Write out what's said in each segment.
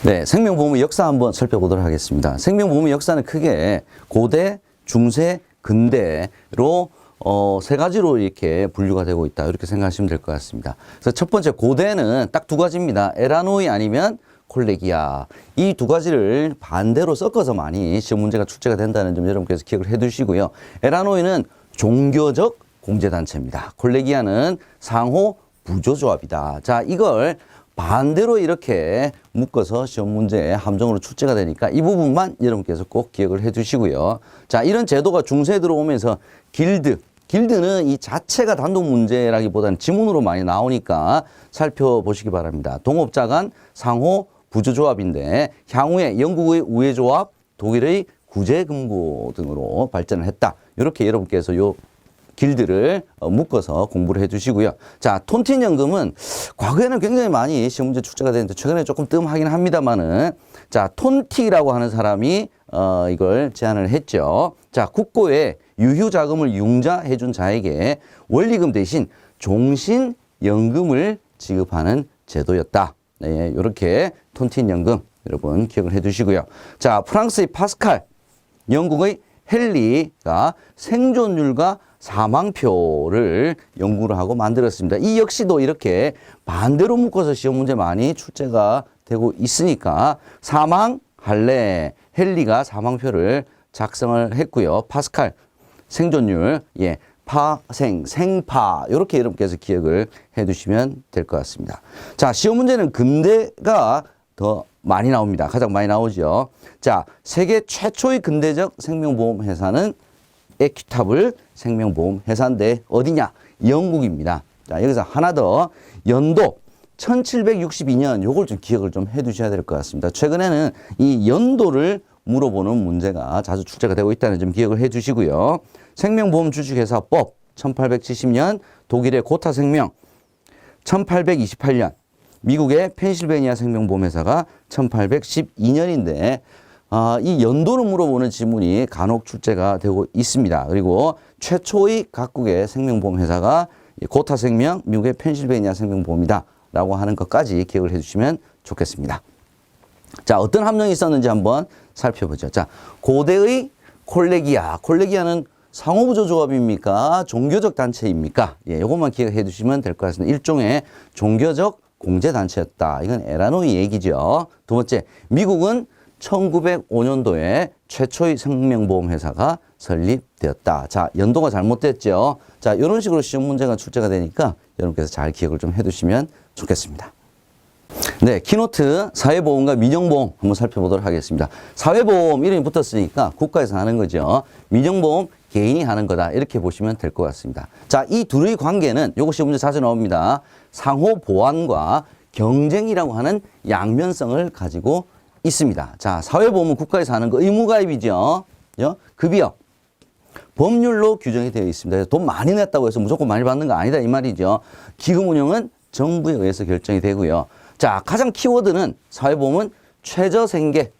네, 생명보험의 역사 한번 살펴보도록 하겠습니다. 생명보험의 역사는 크게 고대, 중세, 근대로 세 가지로 이렇게 분류가 되고 있다. 이렇게 생각하시면 될 것 같습니다. 그래서 첫 번째 고대는 딱 두 가지입니다. 에라노이 아니면 콜레기아. 이 두 가지를 반대로 섞어서 많이 시험 문제가 출제가 된다는 점 여러분께서 기억을 해 두시고요. 에라노이는 종교적 공제단체입니다. 콜레기아는 상호 부조조합이다. 자, 이걸 반대로 이렇게 묶어서 시험 문제에 함정으로 출제가 되니까 이 부분만 여러분께서 꼭 기억을 해 두시고요. 자, 이런 제도가 중세에 들어오면서 길드는 이 자체가 단독 문제라기보다는 지문으로 많이 나오니까 살펴보시기 바랍니다. 동업자 간 상호 부조조합인데 향후에 영국의 우회조합, 독일의 구제금고 등으로 발전을 했다. 이렇게 여러분께서 요 길드를 묶어서 공부를 해 주시고요. 자, 톤틴연금은 과거에는 굉장히 많이 시험 문제 출제가 되는데 최근에 조금 뜸하긴 합니다만은 자, 톤티라고 하는 사람이 이걸 제안을 했죠. 자, 국고에 유휴 자금을 융자해 준 자에게 원리금 대신 종신연금을 지급하는 제도였다. 네, 이렇게 톤틴연금 여러분 기억을 해 두시고요. 자, 프랑스의 파스칼, 영국의 헨리가 생존율과 사망표를 연구를 하고 만들었습니다. 이 역시도 이렇게 반대로 묶어서 시험 문제 많이 출제가 되고 있으니까 사망할래, 헨리가 사망표를 작성을 했고요. 파스칼, 생존율, 예, 생파, 이렇게 여러분께서 기억을 해 두시면 될 것 같습니다. 자, 시험 문제는 근대가 더 많이 나옵니다. 가장 많이 나오죠. 자, 세계 최초의 근대적 생명보험 회사는 에퀴타블 생명보험 회사인데 어디냐? 영국입니다. 자, 여기서 하나 더 연도 1762년 요걸 좀 기억을 좀 해 두셔야 될 것 같습니다. 최근에는 이 연도를 물어보는 문제가 자주 출제가 되고 있다는 점 기억을 해 주시고요. 생명보험 주식회사법 1870년, 독일의 고타생명 1828년, 미국의 펜실베니아 생명보험회사가 1812년인데 이 연도를 물어보는 지문이 간혹 출제가 되고 있습니다. 그리고 최초의 각국의 생명보험회사가 고타생명, 미국의 펜실베니아 생명보험이다 라고 하는 것까지 기억을 해주시면 좋겠습니다. 자, 어떤 함정이 있었는지 한번 살펴보죠. 자, 고대의 콜레기아는 상호부조조합입니까? 종교적 단체입니까? 예, 이것만 기억해 두시면 될 것 같습니다. 일종의 종교적 공제단체였다. 이건 에라노이 얘기죠. 두 번째, 미국은 1905년도에 최초의 생명보험회사가 설립되었다. 자, 연도가 잘못됐죠. 자, 이런 식으로 시험 문제가 출제가 되니까 여러분께서 잘 기억을 좀 해두시면 좋겠습니다. 네, 키노트 사회보험과 민영보험 한번 살펴보도록 하겠습니다. 사회보험 이름이 붙었으니까 국가에서 하는 거죠. 민영보험 개인이 하는 거다. 이렇게 보시면 될 것 같습니다. 자, 이 둘의 관계는 요것이 문제 자주 나옵니다. 상호 보완과 경쟁이라고 하는 양면성을 가지고 있습니다. 자, 사회보험은 국가에서 하는 거 의무가입이죠. 급여. 법률로 규정이 되어 있습니다. 돈 많이 냈다고 해서 무조건 많이 받는 거 아니다 이 말이죠. 기금 운용은 정부에 의해서 결정이 되고요. 자, 가장 키워드는 사회보험은 최저생계,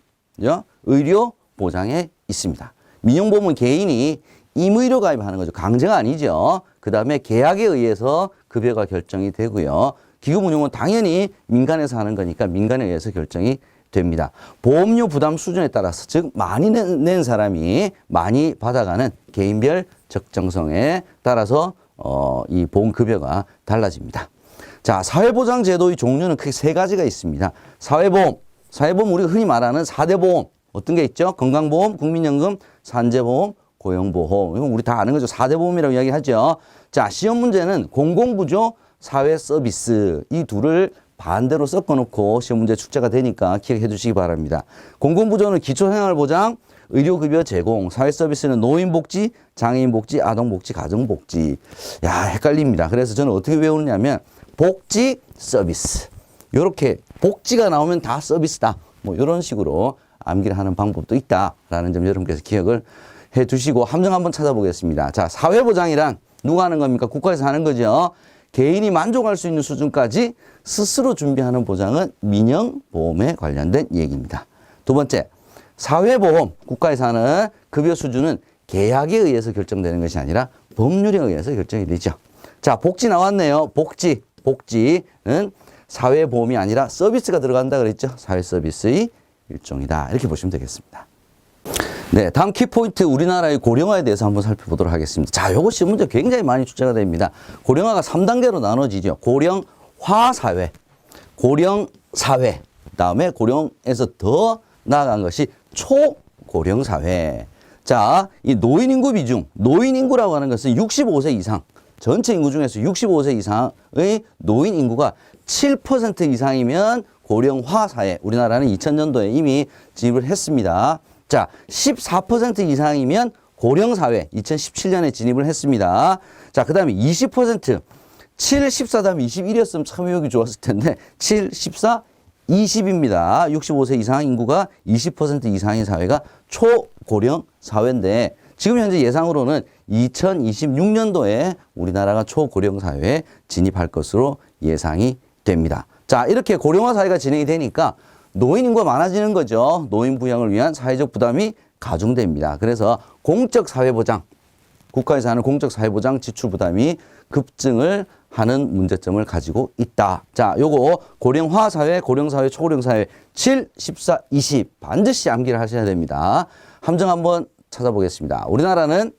의료 보장에 있습니다. 민영보험은 개인이 임의로 가입하는 거죠. 강제가 아니죠. 그 다음에 계약에 의해서 급여가 결정이 되고요. 기금운용은 당연히 민간에서 하는 거니까 민간에 의해서 결정이 됩니다. 보험료 부담 수준에 따라서 즉 많이 낸 사람이 많이 받아가는 개인별 적정성에 따라서 이 보험급여가 달라집니다. 자, 사회보장제도의 종류는 크게 세 가지가 있습니다. 사회보험 우리가 흔히 말하는 4대 보험 어떤 게 있죠? 건강보험, 국민연금, 산재보험, 고용보험. 이건 우리 다 아는 거죠. 4대 보험이라고 이야기하죠. 자, 시험 문제는 공공부조, 사회서비스 이 둘을 반대로 섞어놓고 시험 문제 출제가 되니까 기억해 주시기 바랍니다. 공공부조는 기초생활보장, 의료급여 제공, 사회서비스는 노인복지, 장애인복지, 아동복지, 가정복지. 야, 헷갈립니다. 그래서 저는 어떻게 외우느냐면 복지, 서비스. 이렇게 복지가 나오면 다 서비스다. 뭐 이런 식으로 암기를 하는 방법도 있다라는 점 여러분께서 기억을 해 두시고 함정 한번 찾아보겠습니다. 자, 사회보장이란 누가 하는 겁니까? 국가에서 하는 거죠. 개인이 만족할 수 있는 수준까지 스스로 준비하는 보장은 민영보험에 관련된 얘기입니다. 두 번째, 사회보험, 국가에서 하는 급여 수준은 계약에 의해서 결정되는 것이 아니라 법률에 의해서 결정이 되죠. 자, 복지 나왔네요. 복지는 사회보험이 아니라 서비스가 들어간다 그랬죠. 사회 서비스의 일종이다. 이렇게 보시면 되겠습니다. 네, 다음 키포인트 우리나라의 고령화에 대해서 한번 살펴보도록 하겠습니다. 자, 요거 시험 문제 굉장히 많이 출제가 됩니다. 고령화가 3단계로 나눠지죠. 고령화 사회, 고령사회, 그다음에 고령에서 더 나아간 것이 초고령 사회. 자, 이 노인 인구 비중, 노인 인구라고 하는 것은 65세 이상, 전체 인구 중에서 65세 이상의 노인 인구가 7% 이상이면 고령화 사회, 우리나라는 2000년도에 이미 진입을 했습니다. 자, 14% 이상이면 고령사회, 2017년에 진입을 했습니다. 자, 그 다음에 20%, 7, 14 다음에 21이었으면 참 외우기 좋았을 텐데, 7, 14, 20입니다. 65세 이상 인구가 20% 이상인 사회가 초고령 사회인데, 지금 현재 예상으로는 2026년도에 우리나라가 초고령 사회에 진입할 것으로 예상이 됩니다. 자, 이렇게 고령화 사회가 진행이 되니까 노인 인구가 많아지는 거죠. 노인 부양을 위한 사회적 부담이 가중됩니다. 그래서 공적 사회보장, 국가에서 하는 공적 사회보장 지출 부담이 급증을 하는 문제점을 가지고 있다. 자, 요거 고령화 사회, 고령사회, 초고령 사회 7, 14, 20 반드시 암기를 하셔야 됩니다. 함정 한번 찾아보겠습니다. 우리나라는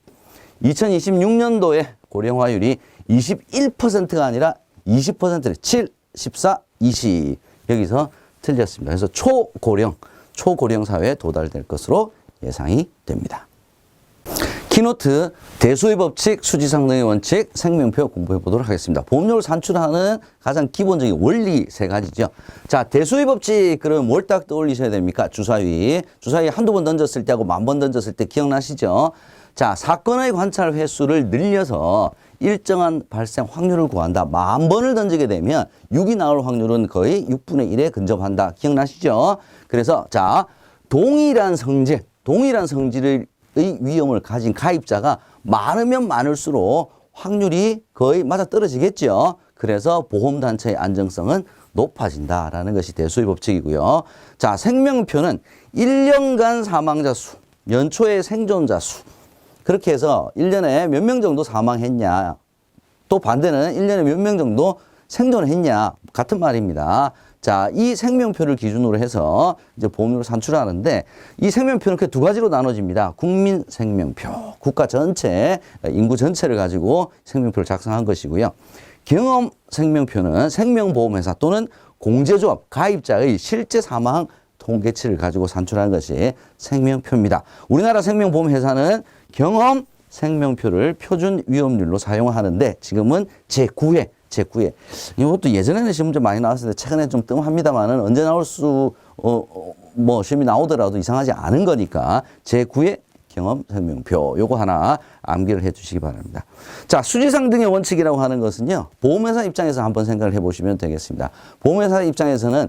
2026년도에 고령화율이 21%가 아니라 20%를 7, 14, 20 여기서 틀렸습니다. 그래서 초고령 사회에 도달될 것으로 예상이 됩니다. 키노트, 대수의 법칙, 수지상등의 원칙, 생명표 공부해 보도록 하겠습니다. 보험료를 산출하는 가장 기본적인 원리 세 가지죠. 자, 대수의 법칙, 그럼 뭘 딱 떠올리셔야 됩니까? 주사위. 주사위 한두 번 던졌을 때하고 10,000번 던졌을 때 기억나시죠? 자, 사건의 관찰 횟수를 늘려서 일정한 발생 확률을 구한다. 10,000번을 던지게 되면 6이 나올 확률은 거의 6분의 1에 근접한다. 기억나시죠? 그래서 자, 동일한 성질의 위험을 가진 가입자가 많으면 많을수록 확률이 거의 맞아떨어지겠죠. 그래서 보험단체의 안정성은 높아진다라는 것이 대수의 법칙이고요. 자, 생명표는 1년간 사망자 수, 연초의 생존자 수, 그렇게 해서 1년에 몇 명 정도 사망했냐, 또 반대는 1년에 몇 명 정도 생존했냐, 같은 말입니다. 자, 이 생명표를 기준으로 해서 이제 보험료를 산출하는데, 이 생명표는 그 두 가지로 나눠집니다. 국민 생명표, 국가 전체, 인구 전체를 가지고 생명표를 작성한 것이고요. 경험 생명표는 생명보험회사 또는 공제조합 가입자의 실제 사망 통계치를 가지고 산출하는 것이 생명표입니다. 우리나라 생명보험회사는 경험 생명표를 표준 위험률로 사용하는데 지금은 제9회. 이것도 예전에는 시험 좀 많이 나왔을 때 최근에 좀 뜸합니다만은 언제 나올 시험이 나오더라도 이상하지 않은 거니까 제9회 경험 생명표 요거 하나 암기를 해 주시기 바랍니다. 자, 수지상등의 원칙이라고 하는 것은요, 보험회사 입장에서 한번 생각을 해 보시면 되겠습니다. 보험회사 입장에서는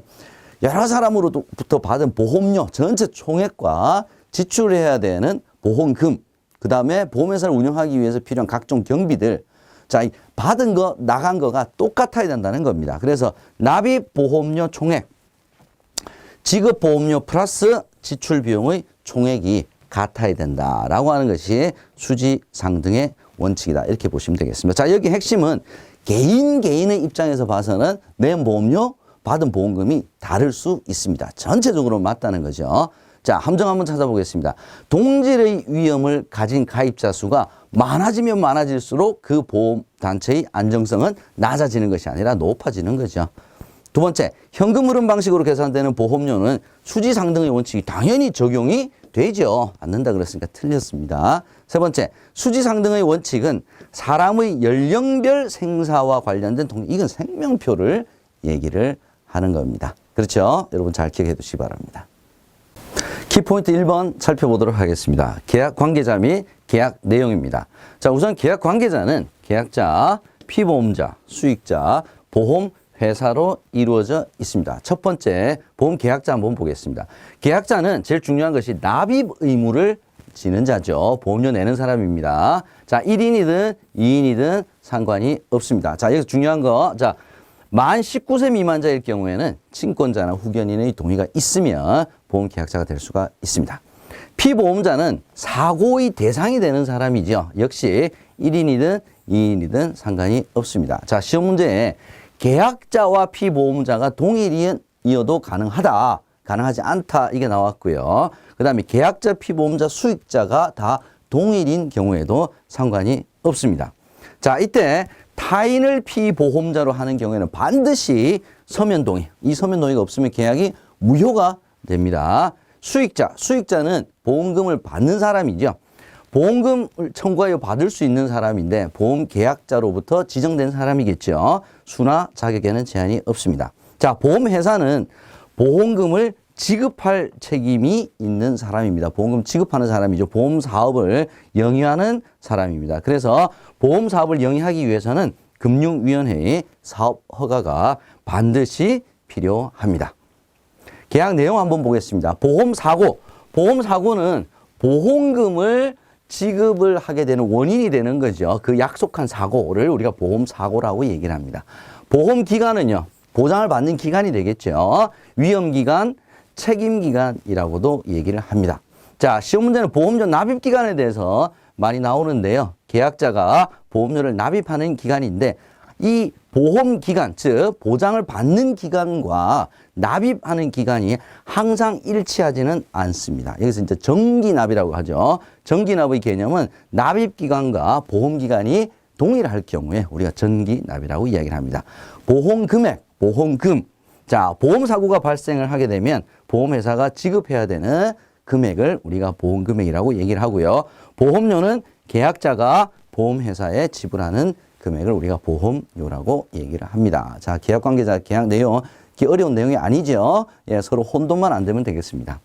여러 사람으로부터 받은 보험료 전체 총액과 지출해야 되는 보험금, 그 다음에 보험회사를 운영하기 위해서 필요한 각종 경비들, 자, 받은 거, 나간 거가 똑같아야 된다는 겁니다. 그래서 납입보험료 총액, 지급보험료 플러스 지출 비용의 총액이 같아야 된다라고 하는 것이 수지상등의 원칙이다. 이렇게 보시면 되겠습니다. 자, 여기 핵심은 개인의 입장에서 봐서는 낸 보험료, 받은 보험금이 다를 수 있습니다. 전체적으로 맞다는 거죠. 자, 함정 한번 찾아보겠습니다. 동질의 위험을 가진 가입자 수가 많아지면 많아질수록 그 보험단체의 안정성은 낮아지는 것이 아니라 높아지는 거죠. 두 번째, 현금 흐름 방식으로 계산되는 보험료는 수지상등의 원칙이 당연히 적용이 되죠. 않는다 그랬으니까 틀렸습니다. 세 번째, 수지상등의 원칙은 사람의 연령별 생사와 관련된 이건 생명표를 얘기를 하는 겁니다. 그렇죠? 여러분 잘 기억해 두시기 바랍니다. 키포인트 1번 살펴보도록 하겠습니다. 계약 관계자 및 계약 내용입니다. 자, 우선 계약 관계자는 계약자, 피보험자, 수익자, 보험회사로 이루어져 있습니다. 첫 번째, 보험 계약자 한번 보겠습니다. 계약자는 제일 중요한 것이 납입 의무를 지는 자죠. 보험료 내는 사람입니다. 자, 1인이든 2인이든 상관이 없습니다. 자, 여기서 중요한 거, 자, 만 19세 미만자일 경우에는 친권자나 후견인의 동의가 있으면 보험 계약자가 될 수가 있습니다. 피보험자는 사고의 대상이 되는 사람이죠. 역시 1인이든 2인이든 상관이 없습니다. 자, 시험 문제에 계약자와 피보험자가 동일이어도 가능하지 않다. 이게 나왔고요. 그 다음에 계약자, 피보험자, 수익자가 다 동일인 경우에도 상관이 없습니다. 자, 이때 타인을 피보험자로 하는 경우에는 반드시 서면 동의. 이 서면 동의가 없으면 계약이 무효가 됩니다. 수익자는 보험금을 받는 사람이죠. 보험금을 청구하여 받을 수 있는 사람인데 보험 계약자로부터 지정된 사람이겠죠. 수나 자격에는 제한이 없습니다. 자, 보험회사는 보험금을 지급할 책임이 있는 사람입니다. 보험금 지급하는 사람이죠. 보험 사업을 영위하는 사람입니다. 그래서 보험 사업을 영위하기 위해서는 금융위원회의 사업 허가가 반드시 필요합니다. 계약 내용 한번 보겠습니다. 보험사고는 보험금을 지급을 하게 되는 원인이 되는 거죠. 그 약속한 사고를 우리가 보험사고라고 얘기를 합니다. 보험기간은요, 보장을 받는 기간이 되겠죠. 위험기간, 책임기간이라고도 얘기를 합니다. 자, 시험 문제는 보험료 납입기간에 대해서 많이 나오는데요. 계약자가 보험료를 납입하는 기간인데 이 보험기간, 즉 보장을 받는 기간과 납입하는 기간이 항상 일치하지는 않습니다. 여기서 이제 정기납이라고 하죠. 정기납의 개념은 납입기간과 보험기간이 동일할 경우에 우리가 정기납이라고 이야기를 합니다. 보험금액, 보험금. 자, 보험사고가 발생을 하게 되면 보험회사가 지급해야 되는 금액을 우리가 보험금액이라고 얘기를 하고요. 보험료는 계약자가 보험회사에 지불하는 금액을 우리가 보험료라고 얘기를 합니다. 자, 계약관계자 계약 내용, 어려운 내용이 아니죠. 예, 서로 혼돈만 안 되면 되겠습니다.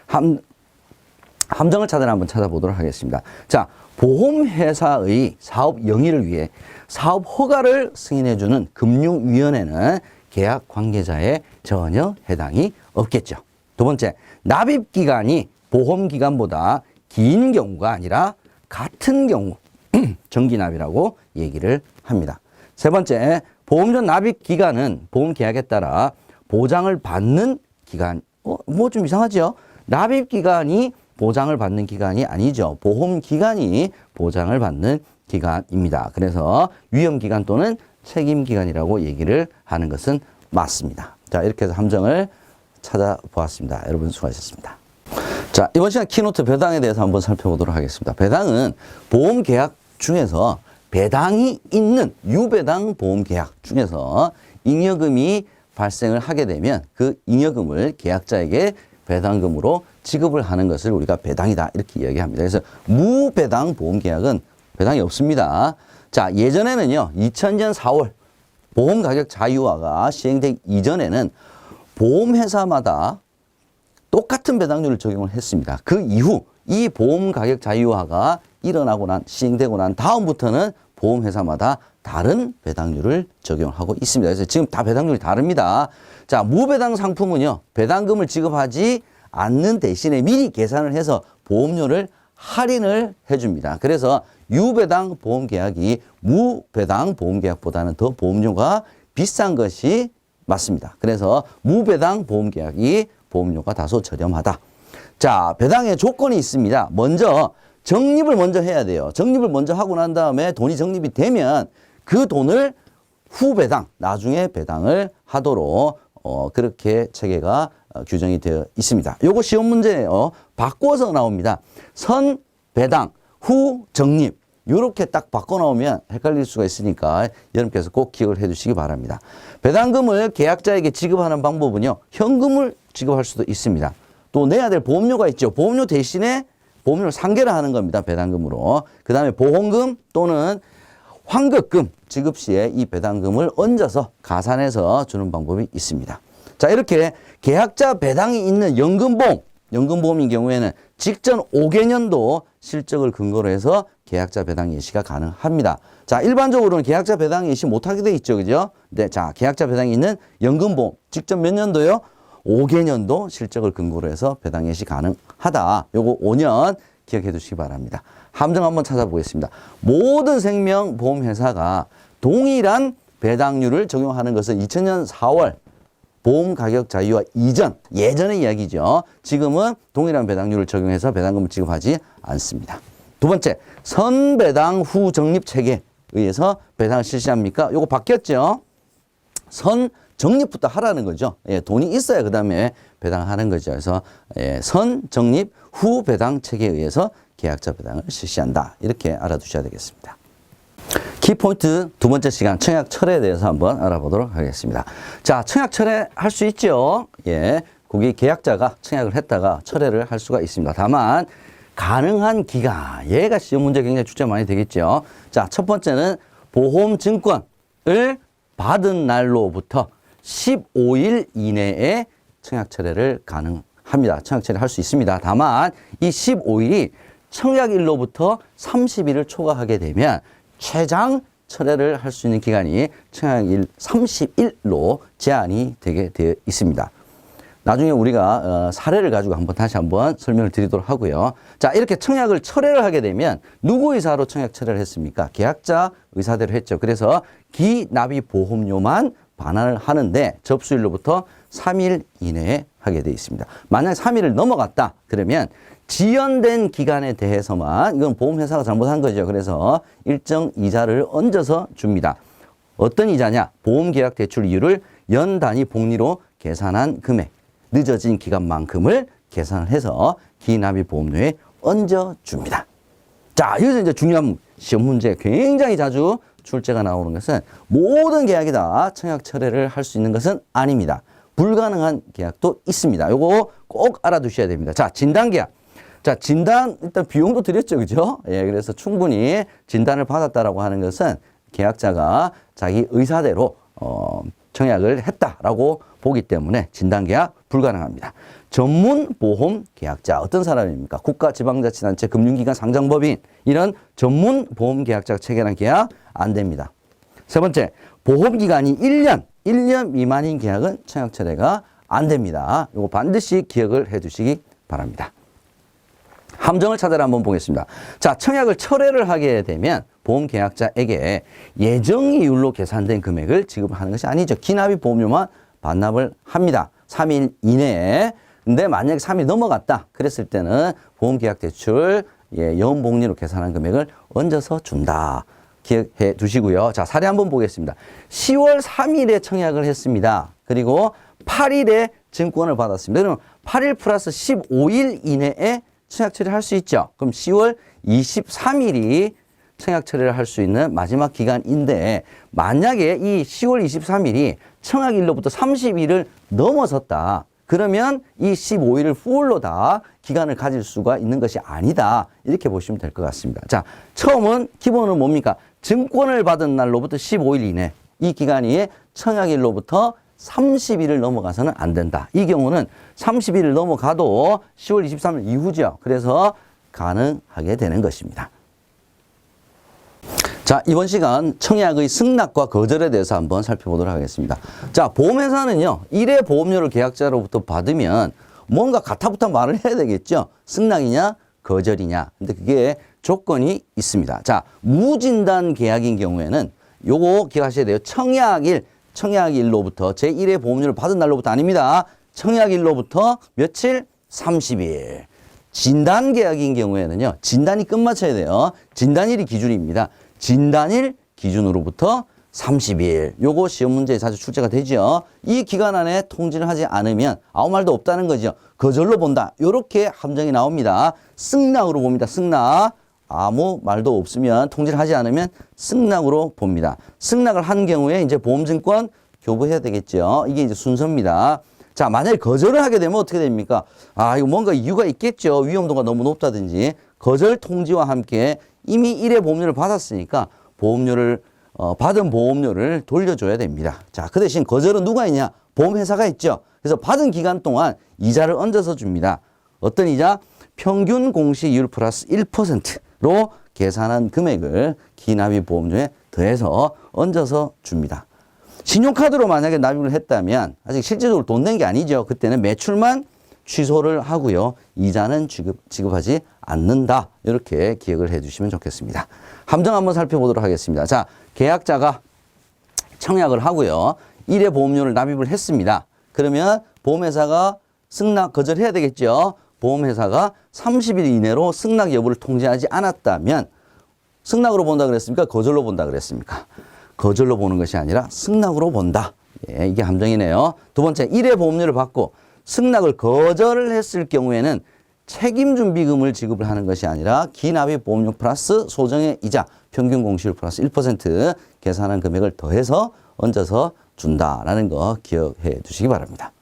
함정을 한번 찾아보도록 하겠습니다. 자, 보험회사의 사업 영위를 위해 사업 허가를 승인해주는 금융위원회는 계약 관계자에 전혀 해당이 없겠죠. 두 번째, 납입기간이 보험기간보다 긴 경우가 아니라 같은 경우 정기납이라고 얘기를 합니다. 세 번째, 보험료 납입기간은 보험계약에 따라 보장을 받는 기간. 뭐 좀 이상하죠? 납입기간이 보장을 받는 기간이 아니죠. 보험기간이 보장을 받는 기간입니다. 그래서 위험기간 또는 책임기간이라고 얘기를 하는 것은 맞습니다. 자, 이렇게 해서 함정을 찾아보았습니다. 여러분 수고하셨습니다. 자, 이번 시간 키노트 배당에 대해서 한번 살펴보도록 하겠습니다. 배당은 보험계약 중에서 배당이 있는 유배당 보험계약 중에서 잉여금이 발생을 하게 되면 그 잉여금을 계약자에게 배당금으로 지급을 하는 것을 우리가 배당이다 이렇게 이야기합니다. 그래서 무배당 보험계약은 배당이 없습니다. 자, 예전에는요, 2000년 4월 보험가격 자유화가 시행되기 이전에는 보험회사마다 똑같은 배당률을 적용을 했습니다. 그 이후 이 보험가격 자유화가 시행되고 난 다음부터는 보험회사마다 다른 배당률을 적용하고 있습니다. 그래서 지금 다 배당률이 다릅니다. 자, 무배당 상품은요, 배당금을 지급하지 않는 대신에 미리 계산을 해서 보험료를 할인을 해줍니다. 그래서 유배당 보험계약이 무배당 보험계약보다는 더 보험료가 비싼 것이 맞습니다. 그래서 무배당 보험계약이 보험료가 다소 저렴하다. 자, 배당의 조건이 있습니다. 먼저 적립을 먼저 해야 돼요. 적립을 먼저 하고 난 다음에 돈이 적립이 되면 그 돈을 후배당, 나중에 배당을 하도록 그렇게 체계가 규정이 되어 있습니다. 요거 시험 문제예요. 바꿔서 나옵니다. 선 배당, 후 적립. 이렇게 딱 바꿔 나오면 헷갈릴 수가 있으니까 여러분께서 꼭 기억을 해 주시기 바랍니다. 배당금을 계약자에게 지급하는 방법은요, 현금을 지급할 수도 있습니다. 또 내야 될 보험료가 있죠. 보험료 대신에 보험료를 상계를 하는 겁니다. 배당금으로. 그 다음에 보험금 또는 환급금 지급 시에 이 배당금을 얹어서 가산해서 주는 방법이 있습니다. 자, 이렇게 계약자 배당이 있는 연금보험인 경우에는 직전 5개년도 실적을 근거로 해서 계약자 배당 예시가 가능합니다. 자, 일반적으로는 계약자 배당 예시 못하게 돼 있죠. 그죠? 네, 자, 계약자 배당이 있는 연금보험 직전 몇 년도요? 5개년도 실적을 근거로 해서 배당 예시 가능하다. 요거 5년 기억해 두시기 바랍니다. 함정 한번 찾아보겠습니다. 모든 생명보험회사가 동일한 배당률을 적용하는 것은 2000년 4월 보험가격 자유화 이전, 예전의 이야기죠. 지금은 동일한 배당률을 적용해서 배당금을 지급하지 않습니다. 두 번째, 선배당 후 적립 체계에 의해서 배당을 실시합니까? 요거 바뀌었죠. 선 적립부터 하라는 거죠. 예, 돈이 있어야 그 다음에 배당하는 거죠. 그래서 예, 선 적립 후 배당 체계에 의해서 계약자 배당을 실시한다. 이렇게 알아두셔야 되겠습니다. 키포인트 두 번째 시간 청약 철회에 대해서 한번 알아보도록 하겠습니다. 자, 청약 철회 할 수 있죠. 예, 거기 계약자가 청약을 했다가 철회를 할 수가 있습니다. 다만 가능한 기간, 얘가 시험 문제 굉장히 출제 많이 되겠죠. 자, 첫 번째는 보험증권을 받은 날로부터 15일 이내에 청약 철회를 가능합니다. 청약 철회 할 수 있습니다. 다만 이 15일이 청약일로부터 30일을 초과하게 되면 최장 철회를 할 수 있는 기간이 청약일 30일로 제한이 되게 되어 있습니다. 나중에 우리가 사례를 가지고 다시 한번 설명을 드리도록 하고요. 자, 이렇게 청약을 철회를 하게 되면 누구 의사로 청약 철회를 했습니까? 계약자 의사대로 했죠. 그래서 기납입 보험료만 반환을 하는데 접수일로부터 3일 이내에 하게 되어 있습니다. 만약 3일을 넘어갔다 그러면 지연된 기간에 대해서만, 이건 보험회사가 잘못한 거죠. 그래서 일정 이자를 얹어서 줍니다. 어떤 이자냐? 보험계약 대출 이율을 연 단위 복리로 계산한 금액, 늦어진 기간만큼을 계산을 해서 기납입 보험료에 얹어줍니다. 자, 여기서 이제 중요한 시험 문제, 굉장히 자주 출제가 나오는 것은 모든 계약이 다 청약 철회를 할 수 있는 것은 아닙니다. 불가능한 계약도 있습니다. 요거 꼭 알아두셔야 됩니다. 자, 진단계약. 자, 진단, 일단 비용도 드렸죠. 그죠? 예, 그래서 충분히 진단을 받았다라고 하는 것은 계약자가 자기 의사대로, 청약을 했다라고 보기 때문에 진단계약 불가능합니다. 전문보험계약자, 어떤 사람입니까? 국가지방자치단체, 금융기관 상장법인, 이런 전문보험계약자가 체결한 계약 안 됩니다. 세 번째, 보험기간이 1년 미만인 계약은 청약 철회가 안 됩니다. 이거 반드시 기억을 해 두시기 바랍니다. 함정을 찾아라 한번 보겠습니다. 자, 청약을 철회를 하게 되면 보험계약자에게 예정이율로 계산된 금액을 지급하는 것이 아니죠. 기납입 보험료만 반납을 합니다. 3일 이내에. 근데 만약에 3일 넘어갔다 그랬을 때는 보험계약 대출 연복리로 계산한 금액을 얹어서 준다. 기억해 두시고요. 자, 사례 한번 보겠습니다. 10월 3일에 청약을 했습니다. 그리고 8일에 증권을 받았습니다. 그럼 8일 플러스 15일 이내에 청약 처리를 할 수 있죠. 그럼 10월 23일이 청약 처리를 할 수 있는 마지막 기간인데, 만약에 이 10월 23일이 청약일로부터 30일을 넘어섰다. 그러면 이 15일을 풀로 다 기간을 가질 수가 있는 것이 아니다. 이렇게 보시면 될 것 같습니다. 자, 처음은 기본은 뭡니까? 증권을 받은 날로부터 15일 이내. 이 기간이 청약일로부터 30일을 넘어가서는 안 된다. 이 경우는 30일을 넘어가도 10월 23일 이후죠. 그래서 가능하게 되는 것입니다. 자, 이번 시간 청약의 승낙과 거절에 대해서 한번 살펴보도록 하겠습니다. 자, 보험회사는요, 1회 보험료를 계약자로부터 받으면 뭔가 가타부타 말을 해야 되겠죠. 승낙이냐, 거절이냐. 근데 그게 조건이 있습니다. 자, 무진단 계약인 경우에는 요거 기억하셔야 돼요. 청약일로부터 제1회 보험료를 받은 날로부터 아닙니다. 청약일로부터 며칠? 30일. 진단계약인 경우에는요, 진단이 끝마쳐야 돼요. 진단일이 기준입니다. 진단일 기준으로부터 30일. 요거 시험 문제에 자주 출제가 되죠. 이 기간 안에 통지를 하지 않으면 아무 말도 없다는 거죠. 거절로 본다. 요렇게 함정이 나옵니다. 승낙으로 봅니다. 승낙. 아무 말도 없으면 통지를 하지 않으면 승낙으로 봅니다. 승낙을 한 경우에 이제 보험증권 교부해야 되겠죠. 이게 이제 순서입니다. 자, 만약에 거절을 하게 되면 어떻게 됩니까? 아, 이거 뭔가 이유가 있겠죠. 위험도가 너무 높다든지. 거절 통지와 함께 이미 1회 보험료를 받았으니까 보험료를 받은 보험료를 돌려줘야 됩니다. 자, 그 대신 거절은 누가 있냐? 보험회사가 있죠. 그래서 받은 기간 동안 이자를 얹어서 줍니다. 어떤 이자? 평균 공시이율 플러스 1%로 계산한 금액을 기납입 보험료에 더해서 얹어서 줍니다. 신용카드로 만약에 납입을 했다면 아직 실질적으로 돈 낸 게 아니죠. 그때는 매출만 취소를 하고요. 이자는 지급하지 않는다. 이렇게 기억을 해 주시면 좋겠습니다. 함정 한번 살펴보도록 하겠습니다. 자, 계약자가 청약을 하고요. 1회 보험료를 납입을 했습니다. 그러면 보험회사가 승낙 거절해야 되겠죠. 보험회사가 30일 이내로 승낙 여부를 통지하지 않았다면 승낙으로 본다 그랬습니까? 거절로 본다 그랬습니까? 거절로 보는 것이 아니라 승낙으로 본다. 예, 이게 함정이네요. 두 번째, 1회 보험료를 받고 승낙을 거절을 했을 경우에는 책임준비금을 지급을 하는 것이 아니라 기납입 보험료 플러스 소정의 이자 평균 공시율 플러스 1% 계산한 금액을 더해서 얹어서 준다라는 거 기억해 두시기 바랍니다.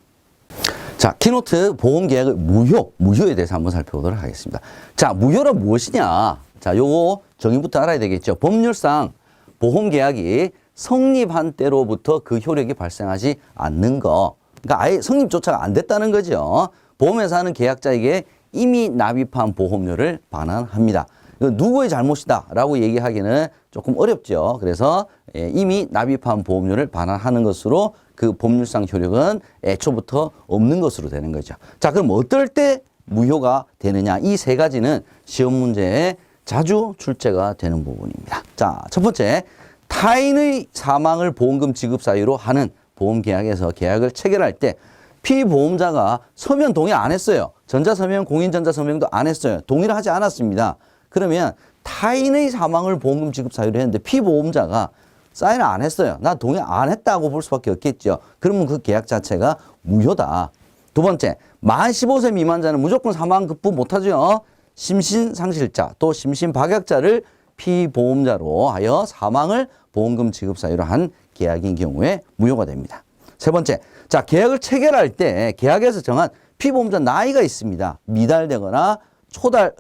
자, 키노트 보험계약의 무효에 대해서 한번 살펴보도록 하겠습니다. 자, 무효는 무엇이냐? 자, 요거 정의부터 알아야 되겠죠. 법률상 보험계약이 성립한 때로부터 그 효력이 발생하지 않는 거. 그러니까 아예 성립조차가 안 됐다는 거죠. 보험회사는 계약자에게 이미 납입한 보험료를 반환합니다. 이거 누구의 잘못이다 라고 얘기하기는 조금 어렵죠. 그래서 이미 납입한 보험료를 반환하는 것으로 그 법률상 효력은 애초부터 없는 것으로 되는 거죠. 자, 그럼 어떨 때 무효가 되느냐? 이 세 가지는 시험 문제에 자주 출제가 되는 부분입니다. 자, 첫 번째, 타인의 사망을 보험금 지급 사유로 하는 보험계약에서 계약을 체결할 때 피보험자가 서면 동의 안 했어요. 전자서명, 공인전자서명도 안 했어요. 동의를 하지 않았습니다. 그러면 타인의 사망을 보험금 지급 사유로 했는데 피보험자가 사인을 안 했어요. 나 동의 안 했다고 볼 수밖에 없겠죠. 그러면 그 계약 자체가 무효다. 두 번째, 만 15세 미만자는 무조건 사망 급부 못하죠. 심신상실자 또 심신박약자를 피보험자로 하여 사망을 보험금 지급 사유로 한 계약인 경우에 무효가 됩니다. 세 번째, 자, 계약을 체결할 때 계약에서 정한 피보험자 나이가 있습니다. 미달되거나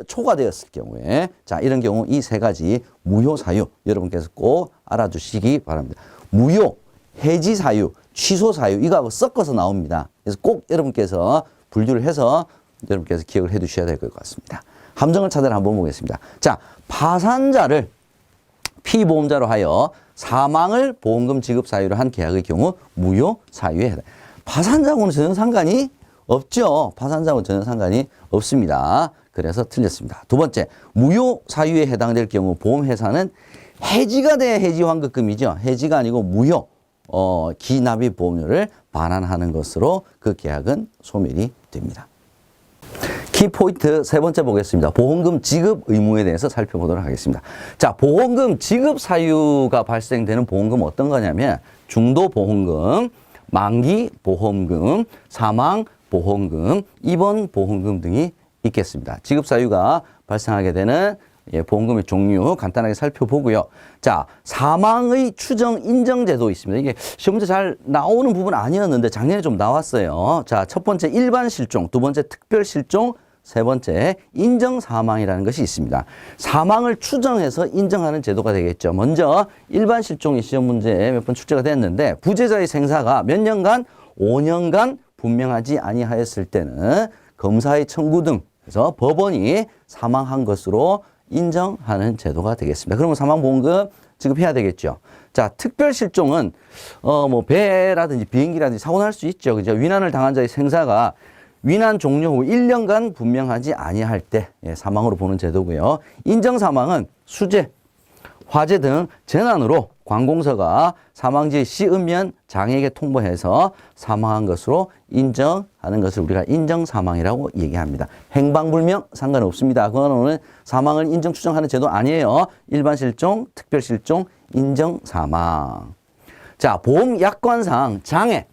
초과되었을 경우에, 자, 이런 경우 이 세 가지 무효 사유 여러분께서 꼭 알아두시기 바랍니다. 무효, 해지 사유, 취소 사유 이거하고 섞어서 나옵니다. 그래서 꼭 여러분께서 분류를 해서 여러분께서 기억을 해 두셔야 될 것 같습니다. 함정을 찾아라 한번 보겠습니다. 자, 파산자를 피보험자로 하여 사망을 보험금 지급 사유로 한 계약의 경우 무효 사유에 해당. 파산자하고는 전혀 상관이 없죠. 파산자하고는 전혀 상관이 없습니다. 그래서 틀렸습니다. 두 번째, 무효 사유에 해당될 경우 보험회사는 해지가 돼야 해지 환급금이죠. 해지가 아니고 무효 기납입 보험료를 반환하는 것으로 그 계약은 소멸이 됩니다. 키포인트 세 번째 보겠습니다. 보험금 지급 의무에 대해서 살펴보도록 하겠습니다. 자, 보험금 지급 사유가 발생되는 보험금 어떤 거냐면 중도보험금, 만기보험금, 사망보험금, 입원보험금 등이 있겠습니다. 지급 사유가 발생하게 되는 보험금의 종류 간단하게 살펴보고요. 자, 사망의 추정 인정 제도 있습니다. 이게 시험 문제 잘 나오는 부분 아니었는데 작년에 좀 나왔어요. 자, 첫 번째 일반 실종, 두 번째 특별 실종, 세 번째 인정 사망이라는 것이 있습니다. 사망을 추정해서 인정하는 제도가 되겠죠. 먼저 일반 실종이 시험 문제에 몇 번 출제가 됐는데 부재자의 생사가 몇 년간 5년간 분명하지 아니하였을 때는 검사의 청구 등 해서 법원이 사망한 것으로 인정하는 제도가 되겠습니다. 그러면 사망보험금 지급해야 되겠죠. 자, 특별 실종은 뭐 배라든지 비행기라든지 사고 날 수 있죠. 그죠? 위난을 당한 자의 생사가 위난 종료 후 1년간 분명하지 아니할 때 사망으로 보는 제도고요. 인정 사망은 수재, 화재 등 재난으로 관공서가 사망지의 시은면 장애에게 통보해서 사망한 것으로 인정하는 것을 우리가 인정사망이라고 얘기합니다. 행방불명 상관없습니다. 그거는 사망을 인정 추정하는 제도 아니에요. 일반 실종, 특별 실종, 인정사망. 자, 보험약관상 장애,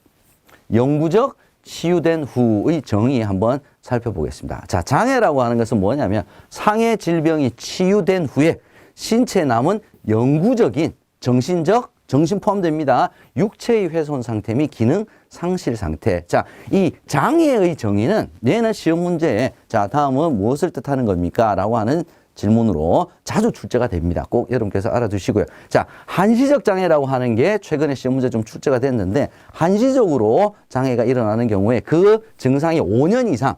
영구적 치유된 후의 정의 한번 살펴보겠습니다. 자, 장애라고 하는 것은 뭐냐면 상해 질병이 치유된 후에 신체에 남은 영구적인 정신적, 정신 포함됩니다. 육체의 훼손 상태 및 기능 상실 상태. 자, 이 장애의 정의는 얘는 시험 문제에 자, 다음은 무엇을 뜻하는 겁니까? 라고 하는 질문으로 자주 출제가 됩니다. 꼭 여러분께서 알아두시고요. 자, 한시적 장애라고 하는 게 최근에 시험 문제 좀 출제가 됐는데 한시적으로 장애가 일어나는 경우에 그 증상이 5년 이상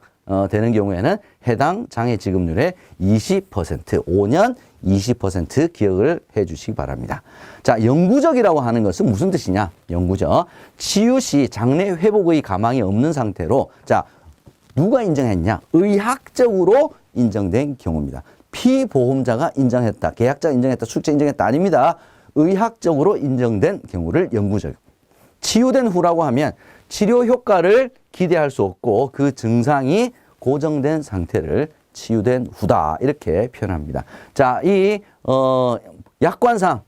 되는 경우에는 해당 장애 지급률의 20%, 5년 20% 기억을 해 주시기 바랍니다. 자, 영구적이라고 하는 것은 무슨 뜻이냐? 영구적. 치유 시 장래 회복의 가망이 없는 상태로 자, 누가 인정했냐? 의학적으로 인정된 경우입니다. 피보험자가 인정했다, 계약자가 인정했다, 출제 인정했다 아닙니다. 의학적으로 인정된 경우를 영구적. 치유된 후라고 하면 치료 효과를 기대할 수 없고 그 증상이 고정된 상태를 치유된 후다 이렇게 표현합니다. 자, 이 약관상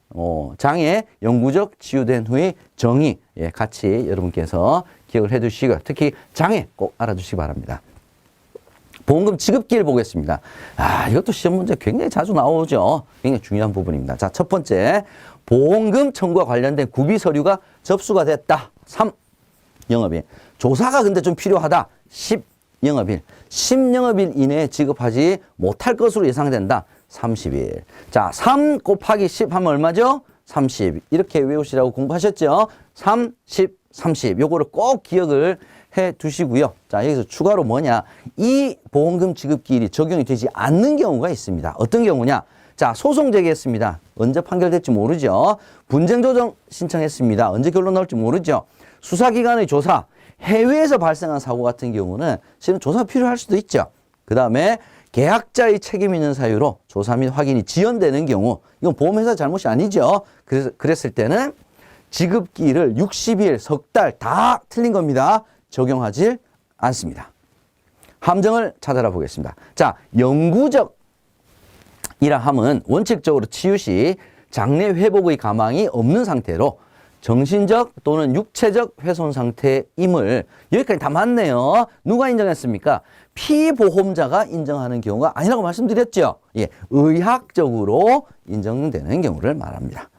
장애 영구적 치유된 후의 정의, 예, 같이 여러분께서 기억을 해 두시고요. 특히 장애 꼭 알아두시기 바랍니다. 보험금 지급기일 보겠습니다. 이것도 시험 문제 굉장히 자주 나오죠. 굉장히 중요한 부분입니다. 자, 첫 번째, 보험금 청구와 관련된 구비 서류가 접수가 됐다. 3. 영업일. 조사가 근데 좀 필요하다. 10. 영업일. 10영업일 이내에 지급하지 못할 것으로 예상된다. 30일. 자, 3 곱하기 10 하면 얼마죠? 30. 이렇게 외우시라고 공부하셨죠? 30, 30. 요거를 꼭 기억을 해 두시고요. 자, 여기서 추가로 뭐냐? 이 보험금 지급기일이 적용이 되지 않는 경우가 있습니다. 어떤 경우냐? 자, 소송 제기했습니다. 언제 판결될지 모르죠. 분쟁조정 신청했습니다. 언제 결론 나올지 모르죠. 수사기관의 조사, 해외에서 발생한 사고 같은 경우는 실은 조사 필요할 수도 있죠. 그 다음에 계약자의 책임 있는 사유로 조사 및 확인이 지연되는 경우, 이건 보험회사 잘못이 아니죠. 그랬을 때는 지급기일을 60일, 석 달 다 틀린 겁니다. 적용하지 않습니다. 함정을 찾아라 보겠습니다. 자, 영구적 이라 함은 원칙적으로 치유 시 장래 회복의 가망이 없는 상태로 정신적 또는 육체적 훼손 상태임을, 여기까지 다 맞네요. 누가 인정했습니까? 피보험자가 인정하는 경우가 아니라고 말씀드렸죠. 예, 의학적으로 인정되는 경우를 말합니다.